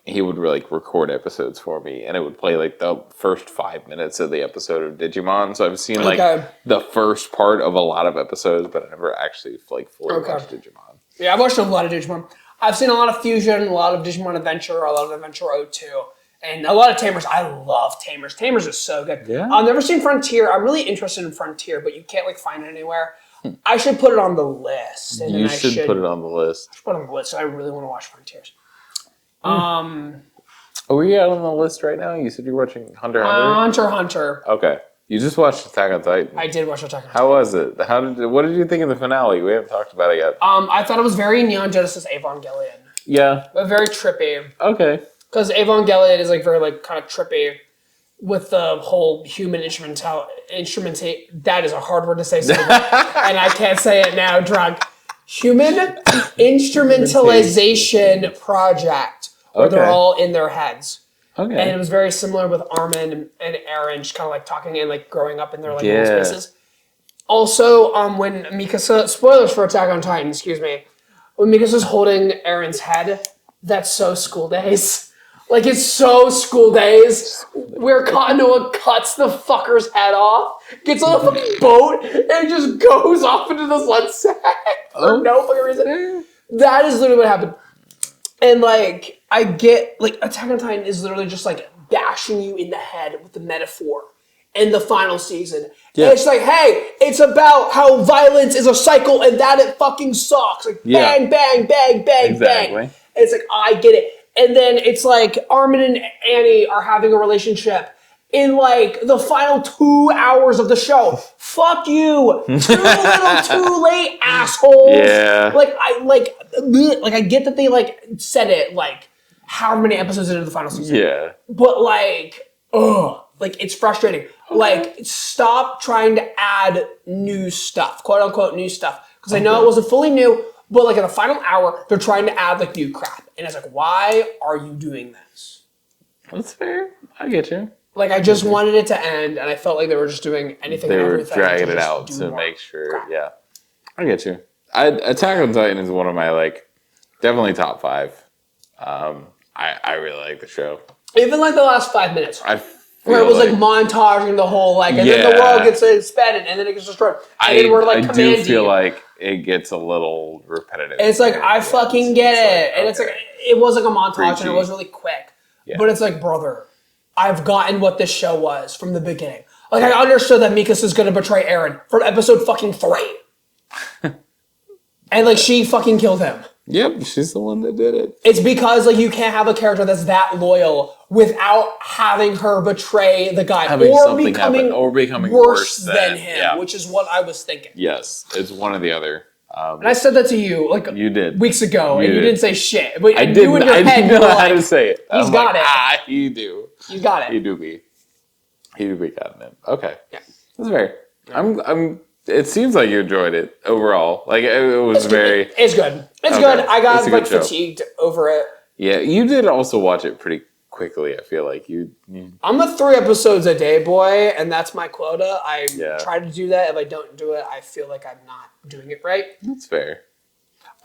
he would record episodes for me, and it would play the first 5 minutes of the episode of Digimon. So I've seen the first part of a lot of episodes, but I never actually fully watched Digimon. Yeah, I've watched a lot of Digimon. I've seen a lot of Fusion, a lot of Digimon Adventure, a lot of Adventure 02. And a lot of Tamers. I love Tamers. Tamers is so good. Yeah. I've never seen Frontier. I'm really interested in Frontier, but you can't find it anywhere. I should put it on the list. And You then should put it on the list. Put it on the list. So I really want to watch Frontiers. Are we out on the list right now? You said you're watching Hunter x Hunter? Hunter. Okay. You just watched Attack on Titan. I did watch Attack on Titan. How was it? What did you think of the finale? We haven't talked about it yet. I thought it was very Neon Genesis Evangelion. Yeah. But very trippy. Okay. Because Evangelion is like very like kind of trippy with the whole human instrumentation. That is a hard word to say, and I can't say it now. Drunk. Human instrumentalization project where they're all in their heads. Okay. And it was very similar with Armin and Eren, just kind of like talking and like growing up in their like little spaces. Also, when Mikasa, spoilers for Attack on Titan, excuse me, when Mikasa's holding Eren's head, that's so School Days. Like, it's so School Days, where Konoha cuts the fucker's head off, gets on a fucking boat, and just goes off into the sunset for no fucking reason. That is literally what happened. And, like, I get, like, Attack on Titan is literally just, like, bashing you in the head with the metaphor in the final season. Yeah. And it's like, hey, it's about how violence is a cycle and that it fucking sucks. Like, bang, bang, bang, bang, bang. And it's like, I get it. And then it's like Armin and Annie are having a relationship in like the final 2 hours of the show. Fuck you. Too little, too late, assholes. Yeah. Like I get that they like said it like how many episodes into the final season. Yeah. But like, like it's frustrating. Okay. Like, stop trying to add new stuff, quote unquote new stuff. Because I know it wasn't fully new. But like in the final hour, they're trying to add like new crap. And it's like, why are you doing this? That's fair. I get you. Like, I just wanted it to end, and I felt like they were just doing anything and everything. They were dragging it out to make sure. Crap. Yeah. I get you. Attack on Titan is one of my, like, definitely top 5. I really like the show. Even like the last 5 minutes. Where it was like montaging the whole, like, and then the world gets expanded, and then it gets destroyed. And then we're like commanding. I do feel like it gets a little repetitive. It's like, I fucking get it. And it's like, it was like a montage, and it was really quick. Yeah. But it's like, brother, I've gotten what this show was from the beginning. Like, I understood that Mikasa's gonna betray Eren from episode fucking 3. And like, she fucking killed him. Yep, she's the one that did it. It's because like you can't have a character that's that loyal without having her betray the guy or becoming worse than him, which is what I was thinking. Yes, it's one or the other. And I said that to you like you did weeks ago, and you didn't say shit. But I didn't. I didn't know how to say it. He's got it. You do. You got it. He do be gotten it. Okay. Yeah, that's fair. I'm. It seems like you enjoyed it overall. Like it was very. It's good. It's good. I got like fatigued over it. Yeah, you did also watch it pretty quickly. I feel like you. I'm a 3 episodes a day boy, and that's my quota. I try to do that. If I don't do it, I feel like I'm not doing it right. That's fair.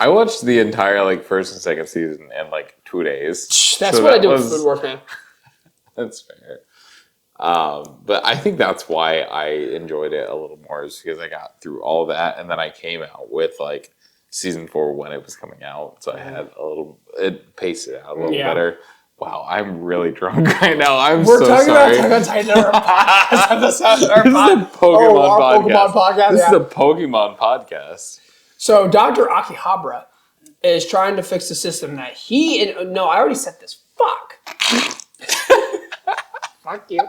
I watched the entire like first and second season in like 2 days. That's what I do with Food Wars, man. That's fair. But I think that's why I enjoyed it a little more, is because I got through all that, and then I came out with like season 4 when it was coming out, so I had it paced it out a little better. Wow, I'm really drunk right now. We're so talking about Attack on Titan in our podcast episode. This is the Pokemon podcast. This is the Pokemon podcast. So Dr. Akihabara is trying to fix the system that I already said this. Fuck. Fuck you.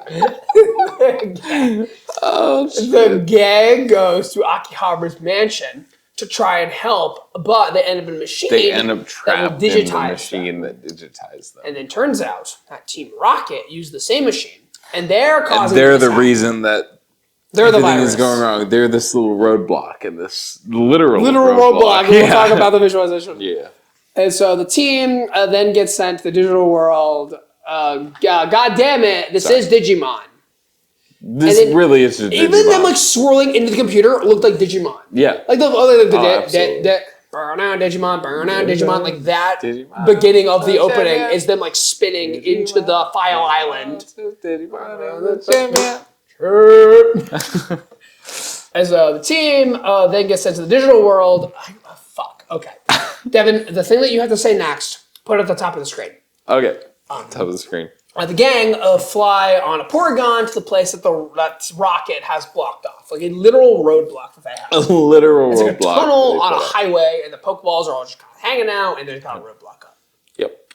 The gang goes to Akihabara's mansion to try and help, but they end up in a machine. They end up trapped in the machine that digitized them. And then turns out that Team Rocket used the same machine, and they're causing. And they're the reason that everything is going wrong. They're this little roadblock and this literal roadblock. We'll talk about the visualization. Yeah. And so the team then gets sent to the digital world. God damn it! This is Digimon. This really is just Digimon. Even them like swirling into the computer looked like Digimon. Yeah. Like burn out Digimon, like that Digimon. Beginning of the opening is them like spinning into the file island. As the team then gets sent to the digital world. Fuck. Okay. Devon, the thing that you have to say next, put it at the top of the screen. Okay. Top of the screen. the gang fly on a Porygon to the place that that rocket has blocked off, like a literal roadblock that they have. A literal it's like roadblock. A tunnel on a highway, and the Pokeballs are all just kind of hanging out, and there's got a roadblock up. Yep,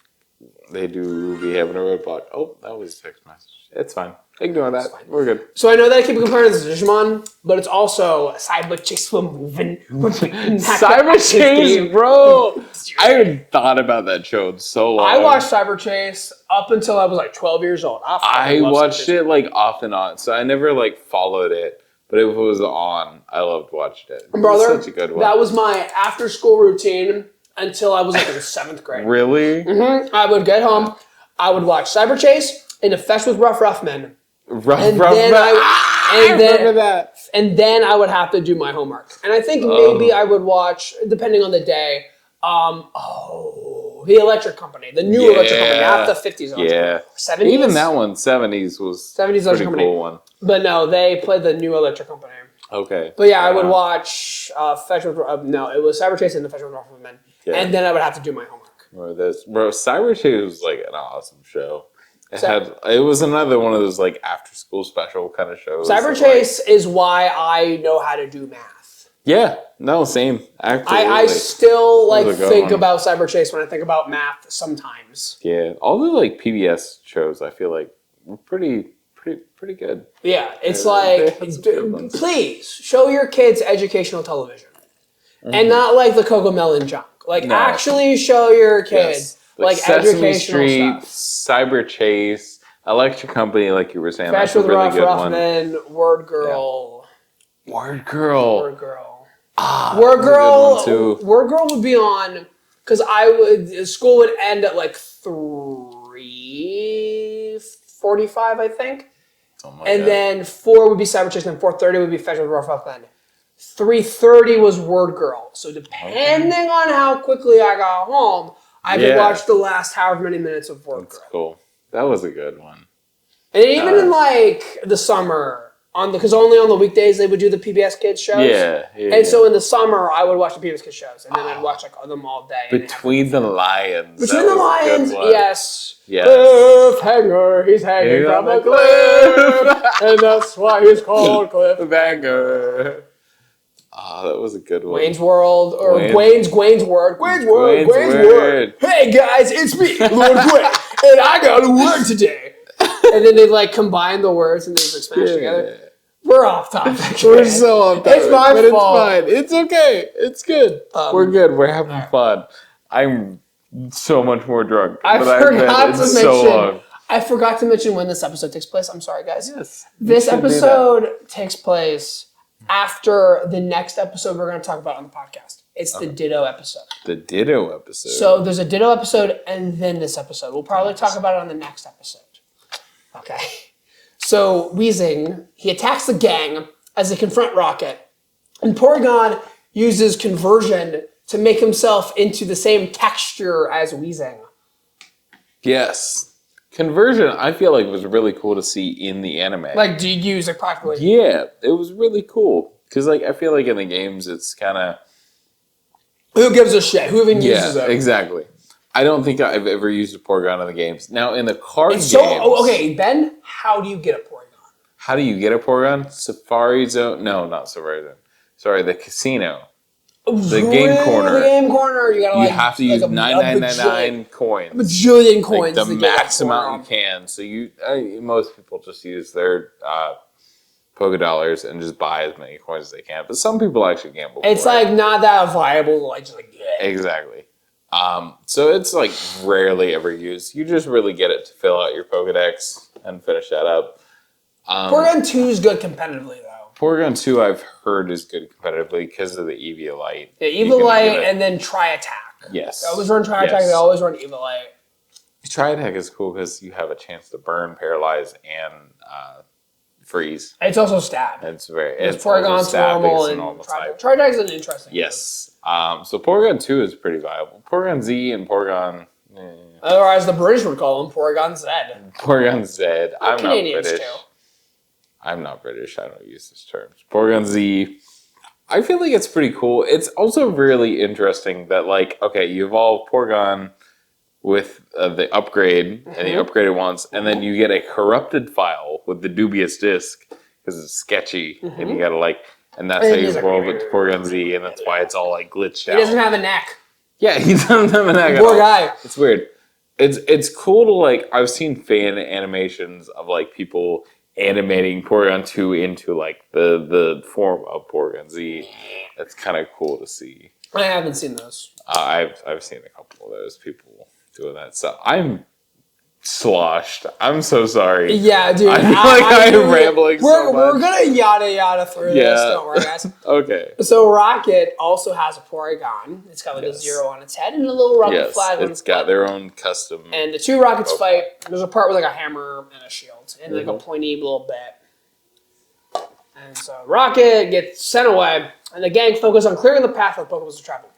they do be having a roadblock. Oh, that was a text message. It's fine. Ignore that. We're good. So I know that I keep comparing this to Digimon, but it's also Cyber Chase for moving. Cyber Chase, bro. I haven't thought about that show in so long. I watched Cyber Chase up until I was like 12 years old. I watched it like off and on, so I never like followed it. But if it was on, I loved watching it. Brother, it was such a good one. That was my after-school routine until I was like in 7th grade. Really? Mm-hmm. I would get home, I would watch Cyber Chase and A Fetch with Rough Men. I remember that. And then I would have to do my homework. And I think maybe I would watch, depending on the day, the Electric Company, the new Electric Company, not the 50s Electric Company. 70s? Even that one, 70s was 70s Electric Company. Cool one. But no, they played the new Electric Company. Okay. But yeah, I would watch Fetch with, no, it was Cyber Chase and The Fetch with Rough Men. Yeah. And then I would have to do my homework. Bro, Cyber Chase was like an awesome show. It was another one of those like after school special kind of shows. Cyber Chase is why I know how to do math. Yeah, no, same. I still like think about Cyber Chase when I think about math sometimes. Yeah, all the like PBS shows I feel like were pretty good. Yeah, it's like please show your kids educational television and not like the Cocomelon junk. Like actually show your kids. Like Sesame educational Street, stuff. Cyber Chase, Electric Company, like you were saying. Fetch with Rough Men, Word Girl. Yeah. Word Girl. Word Girl. Word Girl. Word Girl would be on because school would end at like 3:45, I think. Then 4 would be Cyber Chase, and 4:30 would be Fetch with Rough Men. 3:30 was Word Girl. So depending on how quickly I got home, I could watch the last however many minutes of Word Girl. That's cool. That was a good one. And even in like the summer, because only on the weekdays they would do the PBS Kids shows. And so in the summer, I would watch the PBS Kids shows, and then I'd watch like them all day. Between the Lions. Between the Lions, yes. Cliffhanger, he's hanging from a cliff, and that's why he's called Cliffhanger. That was a good one. Wayne's World, or Gwane's Word. Gwane's Word. Hey guys, it's me, Lord Gwaine, and I got to work today. And then they like combine the words and they just smash together. We're off topic. We're so off topic. It's my fault. It's fine. It's okay. It's good. We're good. We're having fun. I'm so much more drunk. I forgot to mention when this episode takes place. I'm sorry, guys. Yes. This episode takes place after the next episode we're going to talk about on the podcast. It's the Ditto episode. The Ditto episode. So there's a Ditto episode and then this episode. We'll probably talk about it on the next episode. Okay. So Weezing, he attacks the gang as they confront Rocket. And Porygon uses conversion to make himself into the same texture as Weezing. Yes. Conversion, I feel like, was really cool to see in the anime. Like, do you use it practically? Yeah, it was really cool. Because, like, I feel like in the games, it's kind of... Who gives a shit? Who even uses it? Yeah, exactly. I don't think I've ever used a Porygon in the games. Now, in the card games... okay, Ben, how do you get a Porygon? How do you get a Porygon? Safari Zone? No, not Safari Zone. Sorry, the casino. The game corner. The game corner. You have to use 9999 coins. A bajillion coins. Like the max amount you can. So most people just use their Poké Dollars and just buy as many coins as they can. But some people actually gamble. It's like not that viable to like just like get. Exactly. So it's like rarely ever used. You just really get it to fill out your Pokédex and finish that up. Porygon 2 is good competitively though. Porygon 2 I've heard is good competitively because of the Eviolite. Yeah, Eviolite and then Tri-Attack. Yes. They always run Tri-Attack, they always run Eviolite. Tri-Attack is cool because you have a chance to burn, paralyze, and freeze. It's also stab. It's Porygon's normal and Tri-Attack is an interesting one. Yes. So Porygon 2 is pretty viable. Porygon Z and Porygon... Otherwise, the British would call them Porygon Z. Porygon Z. I'm not British. Too. I'm not British. I don't use this term. Porygon Z. I feel like it's pretty cool. It's also really interesting that, like, okay, you evolve Porygon with the upgrade and the upgraded ones, and then you get a corrupted file with the dubious disc because it's sketchy, and you gotta and that's how you roll with Porygon Z, and that's why it's all glitched out. He doesn't have a neck. Yeah, he doesn't have a neck. Poor guy. It's weird. It's cool to I've seen fan animations of people animating Porygon 2 into the form of Porygon Z. That's kind of cool to see. I haven't seen those. I've seen a couple of those people doing that. So I'm sloshed. I'm so sorry. Yeah, dude. I feel I'm rambling so much. We're gonna yada through this. Don't worry, guys. Okay. So Rocket also has a Porygon. It's got a 0 on its head and a little rocket flag on its butt. It's got their own custom. And the two Rockets fight. There's a part with a hammer and a shield and a pointy little bit. And so Rocket gets sent away, and the gang focus on clearing the path of Pokemon's travel.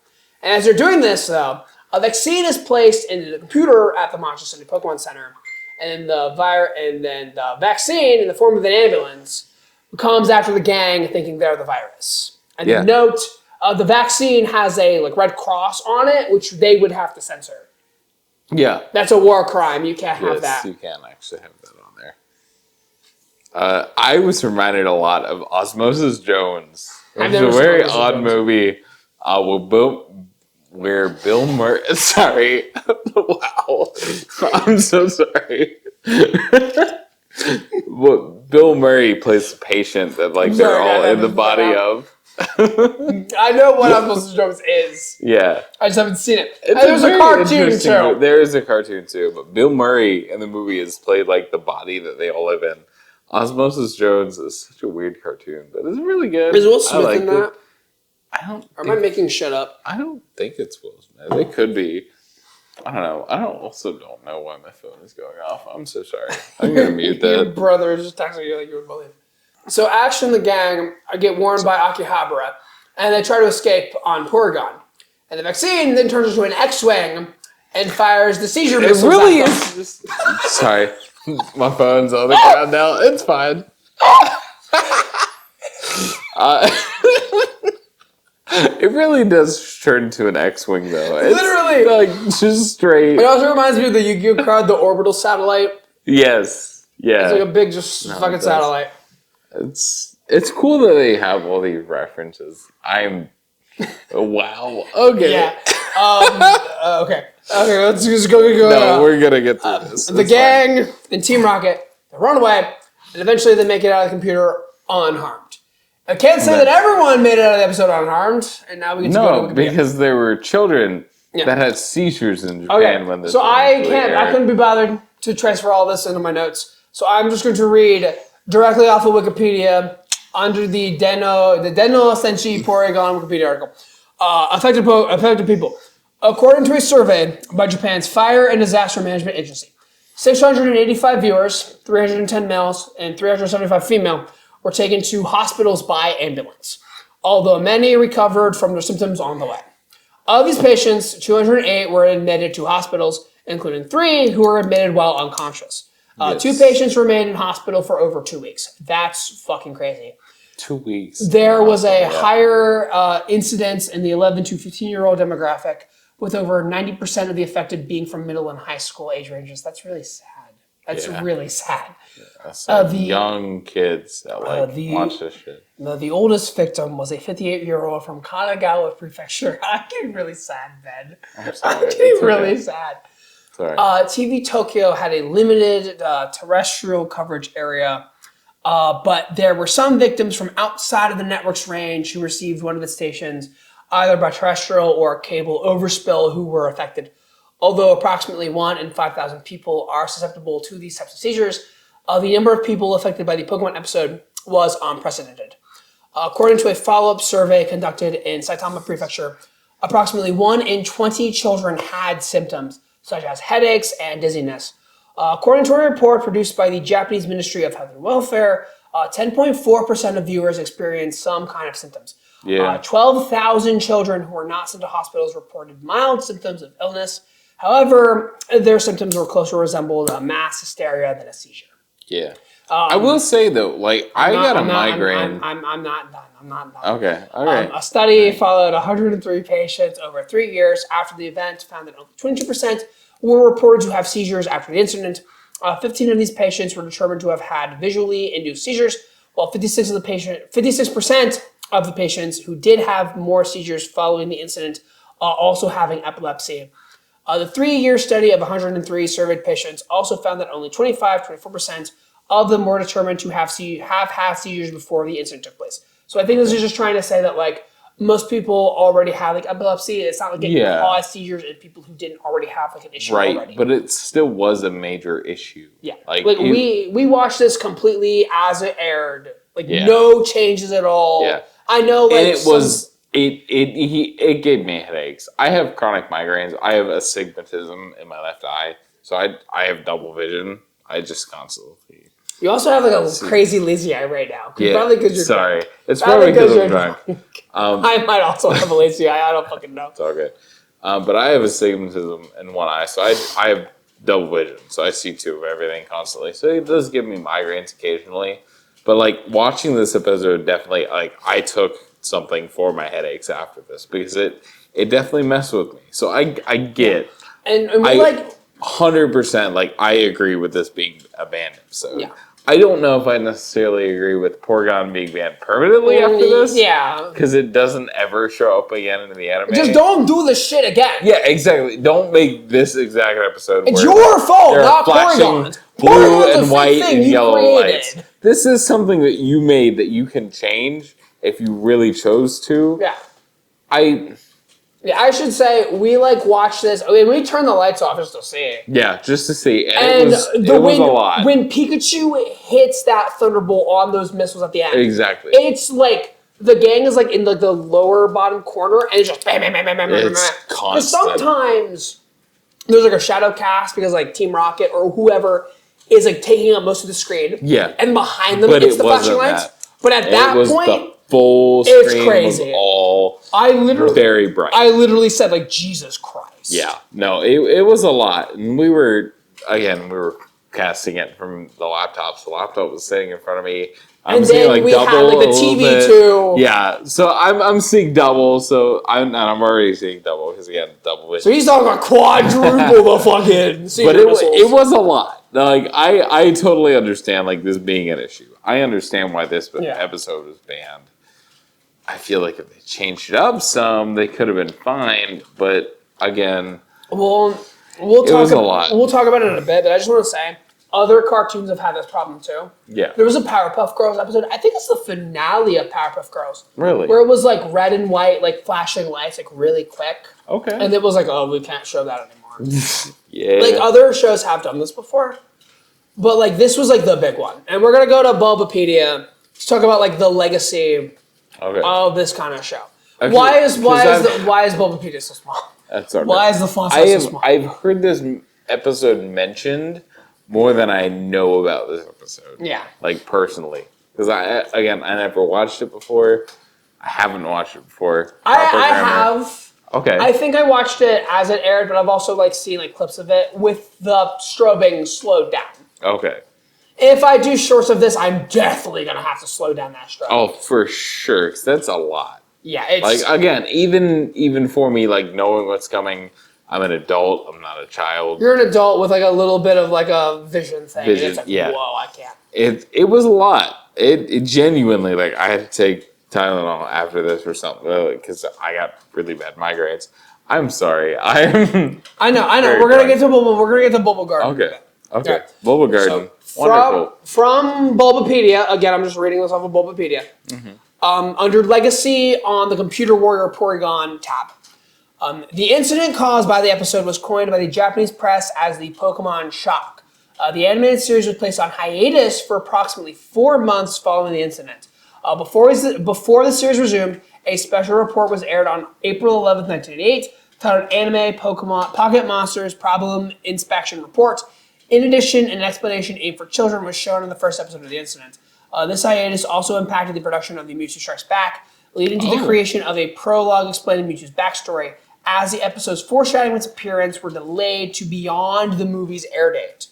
And as they're doing this, though, a vaccine is placed into the computer at the Monster City Pokemon Center, and then the vaccine, in the form of an ambulance, comes after the gang, thinking they're the virus. And the note, the vaccine has a red cross on it, which they would have to censor. Yeah, that's a war crime. You can't have that. You can't actually have that on there. I was reminded a lot of Osmosis Jones. It's a very odd movie. Where Bill Murray... Sorry. Wow. I'm so sorry. Bill Murray plays the patient that they're all in the body of. I know what Osmosis Jones is. Yeah. I just haven't seen it. There's a cartoon too. There is a cartoon too, but Bill Murray in the movie is played the body that they all live in. Osmosis Jones is such a weird cartoon, but it's really good. Is Will Smith in that? Am I making shit up? I don't think it's Will Smith. It could be. I don't know. I don't know why my phone is going off. I'm so sorry. I'm gonna mute that. Your brother is just texting you like you would believe. So Ash and the gang get warned by Akihabara, and they try to escape on Porygon. And the vaccine then turns into an X-Wing and fires the seizure missiles. It really is. Sorry, my phone's on the ground now. It's fine. It really does turn into an X-Wing, though. It's literally, just straight. It also reminds me of the Yu-Gi-Oh card, the orbital satellite. Yes, yeah. It's a big, fucking satellite. It's cool that they have all these references. Wow. Okay. Yeah. Okay. Let's just go. No, we're gonna get through this. The gang and Team Rocket, they run away, and eventually they make it out of the computer unharmed. I can't say that everyone made it out of the episode unharmed, and now we get to go to Wikipedia. Because there were children that had seizures in Japan when this. So I couldn't be bothered to transfer all this into my notes. So I'm just going to read directly off of Wikipedia under the Deno Senshi Porygon Wikipedia article. Affected people. According to a survey by Japan's Fire and Disaster Management Agency, 685 viewers, 310 males, and 375 female were taken to hospitals by ambulance, although many recovered from their symptoms on the way. Of these patients, 208 were admitted to hospitals, including 3 who were admitted while unconscious. 2 patients remained in hospital for over 2 weeks. That's fucking crazy. 2 weeks. There was a higher incidence in the 11 to 15-year-old demographic, with over 90% of the affected being from middle and high school age ranges. That's really sad. That's really sad. The young kids that watch this shit. The oldest victim was a 58-year-old from Kanagawa Prefecture. I'm getting really sad, Ben. I'm sorry. I'm getting really sad. Sorry. TV Tokyo had a limited terrestrial coverage area, but there were some victims from outside of the network's range who received one of the stations, either by terrestrial or cable overspill, who were affected. Although approximately 1 in 5,000 people are susceptible to these types of seizures, the number of people affected by the Pokemon episode was unprecedented. According to a follow-up survey conducted in Saitama Prefecture, approximately 1 in 20 children had symptoms, such as headaches and dizziness. According to a report produced by the Japanese Ministry of Health and Welfare, 10.4% of viewers experienced some kind of symptoms. 12,000 children who were not sent to hospitals reported mild symptoms of illness. However, their symptoms were closer resembled a mass hysteria than a seizure. Yeah. I will say, though, I got a migraine. I'm not done. Okay. A study followed 103 patients over 3 years after the event found that only 22% were reported to have seizures after the incident. 15 of these patients were determined to have had visually induced seizures, while 56% of the patients who did have more seizures following the incident also having epilepsy. The 3-year study of 103 surveyed patients also found that only 24% of them were determined to have had seizures before the incident took place. So I think this is just trying to say that like most people already have like epilepsy. It's not like it caused seizures in people who didn't already have like an issue already. But it still was a major issue. Yeah, like we watched this completely as it aired. Like no changes at all. Yeah, I know. Like it gave me headaches. I have chronic migraines. I have astigmatism in my left eye, so I have double vision. I just constantly. You also have like a crazy lazy eye right now. Yeah, probably because you're sorry. drunk. It's probably because I'm drunk. I might also have a lazy eye. I don't fucking know. It's all good. But I have astigmatism in one eye, so I have double vision, so I see two of everything constantly. So it does give me migraines occasionally. But like watching this episode, definitely like I took something for my headaches after this because it definitely messed with me. So I get and we like 100% like I agree with this being a banned episode. I don't know if I necessarily agree with Porygon being banned permanently after this. Yeah. Because it doesn't ever show up again in the anime. Just don't do this shit again. Yeah, exactly. Don't make this exact episode. It's your fault, not Porygon's. Blue and white and yellow lights. This is something that you made that you can change if you really chose to. Yeah. Yeah, I should say we like watched this. I mean, we turned the lights off just to see it. Yeah, just to see, and it was a lot. When Pikachu hits that Thunderbolt on those missiles at the end, exactly, it's like the gang is like in like the lower bottom corner, and it's just bam, bam, bam, bam, bam, bam. It's constant. Sometimes there's like a shadow cast because like Team Rocket or whoever is like taking up most of the screen. Yeah, and behind them it's the flashing lights. But at that point. Full screen it's crazy. Was all very bright. I literally said like Jesus Christ. Yeah, no, it was a lot, and we were casting it from the laptops. The laptop was sitting in front of me. I'm and seeing then like we double had like the TV too. Yeah, so I'm seeing double. So I'm already seeing double because again double vision. So he's talking about quadruple the fucking. But it was a lot. Like I totally understand like this being an issue. I understand why this episode was banned. I feel like if they changed it up some, they could have been fine. But again, we'll talk about it in a bit. But I just want to say, other cartoons have had this problem too. Yeah, there was a Powerpuff Girls episode. I think it's the finale of Powerpuff Girls. Really, where it was like red and white, like flashing lights, like really quick. Okay, and it was like, oh, we can't show that anymore. Yeah, like other shows have done this before, but like this was like the big one. And we're gonna go to Bulbapedia to talk about like the legacy. Of this kind of show. Okay. Why is Bulbapedia so small? That's our Why is the font so small? I've heard this episode mentioned more than I know about this episode. Yeah. Like personally. Because I never watched it before. I haven't watched it before. I have. Okay. I think I watched it as it aired, but I've also like seen like clips of it with the strobing slowed down. Okay. If I do shorts of this, I'm definitely going to have to slow down that stroke. Oh, for sure. 'Cause that's a lot. Yeah. It's, like, again, even for me, like, knowing what's coming, I'm an adult. I'm not a child. You're an adult with, like, a little bit of, like, a vision thing. Vision, it's like, whoa, I can't. It was a lot. It genuinely, like, I had to take Tylenol after this or something because I got really bad migraines. I'm sorry. I know. We're going to get to Bulba Garden. Okay. Yeah. Bulba Garden. So, from Bulbapedia, again, I'm just reading this off of Bulbapedia. Mm-hmm. Under Legacy on the Computer Warrior Porygon tab. The incident caused by the episode was coined by the Japanese press as the Pokémon shock. The animated series was placed on hiatus for approximately 4 months following the incident. Before the series resumed, a special report was aired on April 11th, 1988, titled Anime Pokemon Pocket Monsters Problem Inspection Report. In addition, an explanation aimed for children was shown in the first episode of the incident. This hiatus also impacted the production of the Mewtwo Strikes Back, leading to the creation of a prologue explaining Mewtwo's backstory, as the episodes foreshadowing its appearance were delayed to beyond the movie's air date.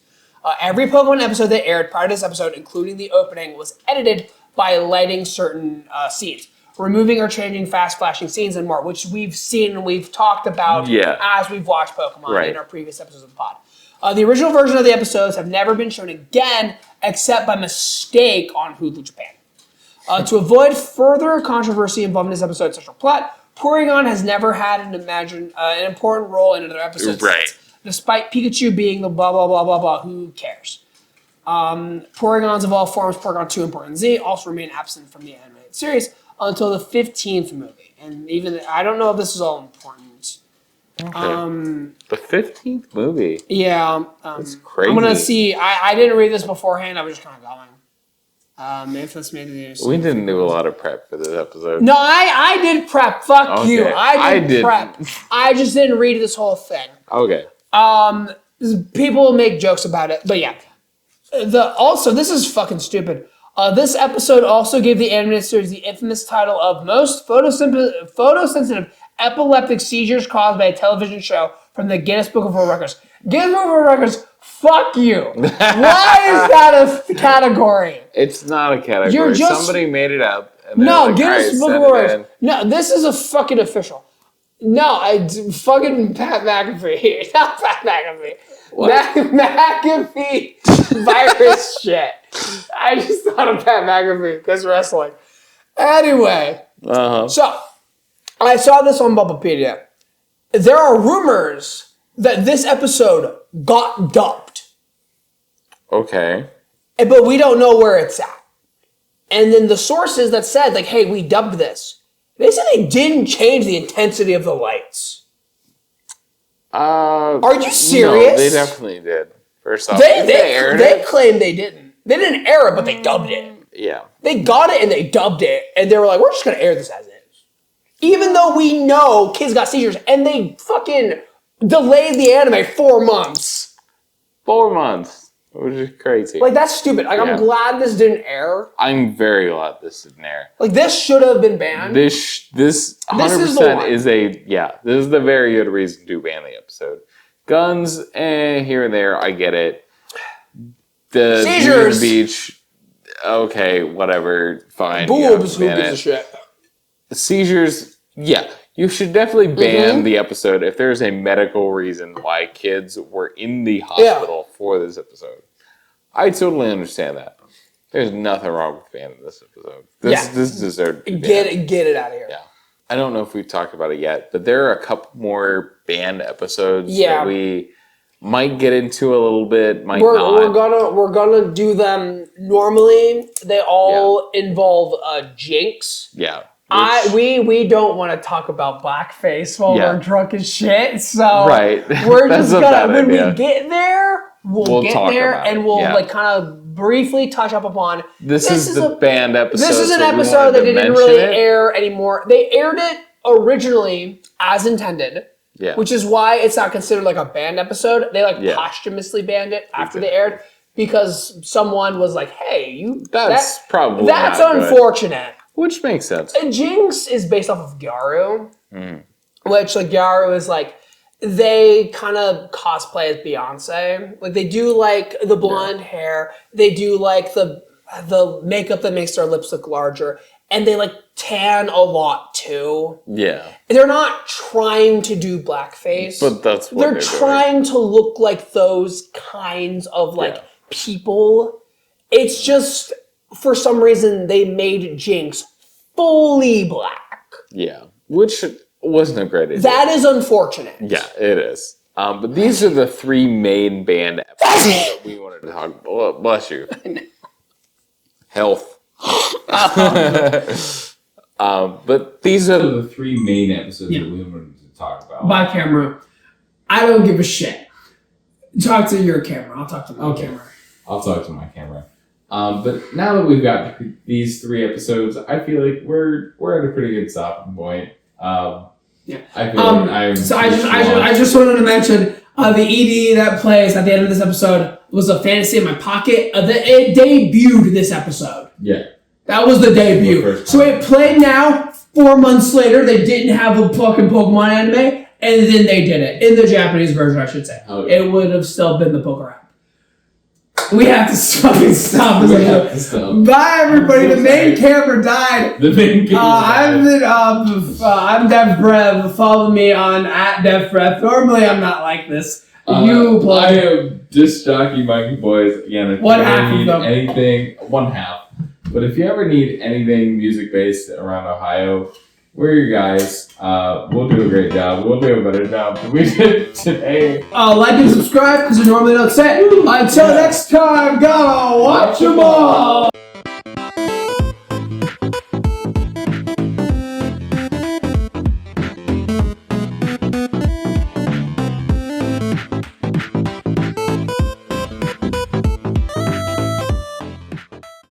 Every Pokemon episode that aired prior to this episode, including the opening, was edited by lighting certain scenes. removing or changing fast flashing scenes and more, which we've seen and we've talked about as we've watched Pokemon in our previous episodes of the pod. The original version of the episodes have never been shown again, except by mistake on Hulu Japan. To avoid further controversy involving this episode's central plot, Porygon has never had an important role in another episode. Right. Despite Pikachu being the blah, blah, blah, blah, blah, who cares? Porygon's evolved forms, Porygon 2 and Porygon Z, also remain absent from the animated series until the 15th movie. And even, I don't know if this is all important. Okay. The 15th movie? Yeah. That's crazy. I'm going to see, I didn't read this beforehand, I was just kind of going. If this made the news. We didn't do a lot of prep for this episode. No, I did prep. Fuck you. I did prep. I just didn't read this whole thing. Okay. People make jokes about it, but yeah. Also, this is fucking stupid. This episode also gave the animated series the infamous title of Most Photosensitive Epileptic Seizures Caused by a Television Show from the Guinness Book of World Records. Guinness Book of World Records, fuck you. Why is that a category? It's not a category. Somebody made it up. And no, like, Guinness Book of World Records. No, this is a fucking official. No, fucking Pat McAfee. Not Pat McAfee. McAfee virus shit. I just thought of Pat McAfee because wrestling. Anyway, so I saw this on Bubblepedia. There are rumors that this episode got dubbed. Okay. But we don't know where it's at. And then the sources that said, like, hey, we dubbed this, they said they didn't change the intensity of the lights. Are you serious? No, they definitely did. First off, they claimed they didn't. They didn't air it, but they dubbed it. Yeah. They got it and they dubbed it, and they were like, we're just going to air this as is. Even though we know kids got seizures, and they fucking delayed the anime 4 months. 4 months. Which is crazy. Like, that's stupid. Like, I'm glad this didn't air. I'm very glad this didn't air. Like, this should have been banned. This 100% is this is the very good reason to ban the episode. Guns, here and there, I get it. The seizures. Beach, okay, whatever, fine. Boobs, who gives a shit? Seizures, yeah. You should definitely ban the episode if there's a medical reason why kids were in the hospital for this episode. I totally understand that. There's nothing wrong with banning this episode. This deserved to be banned. Get it out of here. Yeah. I don't know if we've talked about it yet, but there are a couple more banned episodes that we might get into a little bit, not. We're gonna do them normally. They all involve Jinx. Yeah. We don't want to talk about blackface while we're drunk as shit. So we're That's just gonna when we get there, we'll get there and we'll like kind of briefly touch up upon this is the banned episode. This is an episode that didn't really air anymore. They aired it originally as intended. Yeah. Which is why it's not considered like a banned episode. They posthumously banned it after they aired because someone was like, "Hey, that's unfortunate." Which makes sense. And Jinx is based off of Gyaru, which like Gyaru is like they kind of cosplay as Beyonce. Like they do like the blonde hair, they do like the makeup that makes their lips look larger, and they like tan a lot too. Yeah, they're not trying to do blackface, but that's what they're trying to look like those kinds of like people. It's just. For some reason, they made Jinx fully black. Yeah, which wasn't a great idea. That is unfortunate. Yeah, it is. But these are the 3 main banned episodes that we wanted to talk about. Bless you. Health. But these are the 3 main episodes that we wanted to talk about. By camera, I don't give a shit. Talk to your camera. I'll talk to my camera. I'll talk to my camera. But now that we've got these 3 episodes, I feel like we're at a pretty good stopping point. I feel like I just wanted to mention the ED that plays at the end of this episode was a fantasy in my pocket. It debuted this episode. Yeah, that was the debut. So it played now. 4 months later, they didn't have a fucking Pokemon anime, and then they did it in the Japanese version. I should say it would have still been the Poker app. We have to fucking stop this. We have to stop. Bye, everybody. The main camera died. The main camera died. I'm DevBrev. Follow me on @DevBrev. Normally, I'm not like this. I am Discjockeymonkeyboys. Again, if One you half ever of need them. anything, one half. But if you ever need anything music-based around Ohio, we're your guys. We'll do a great job. We'll do a better job than we did today. Like and subscribe because we normally don't say it. Until next time, go watch them all.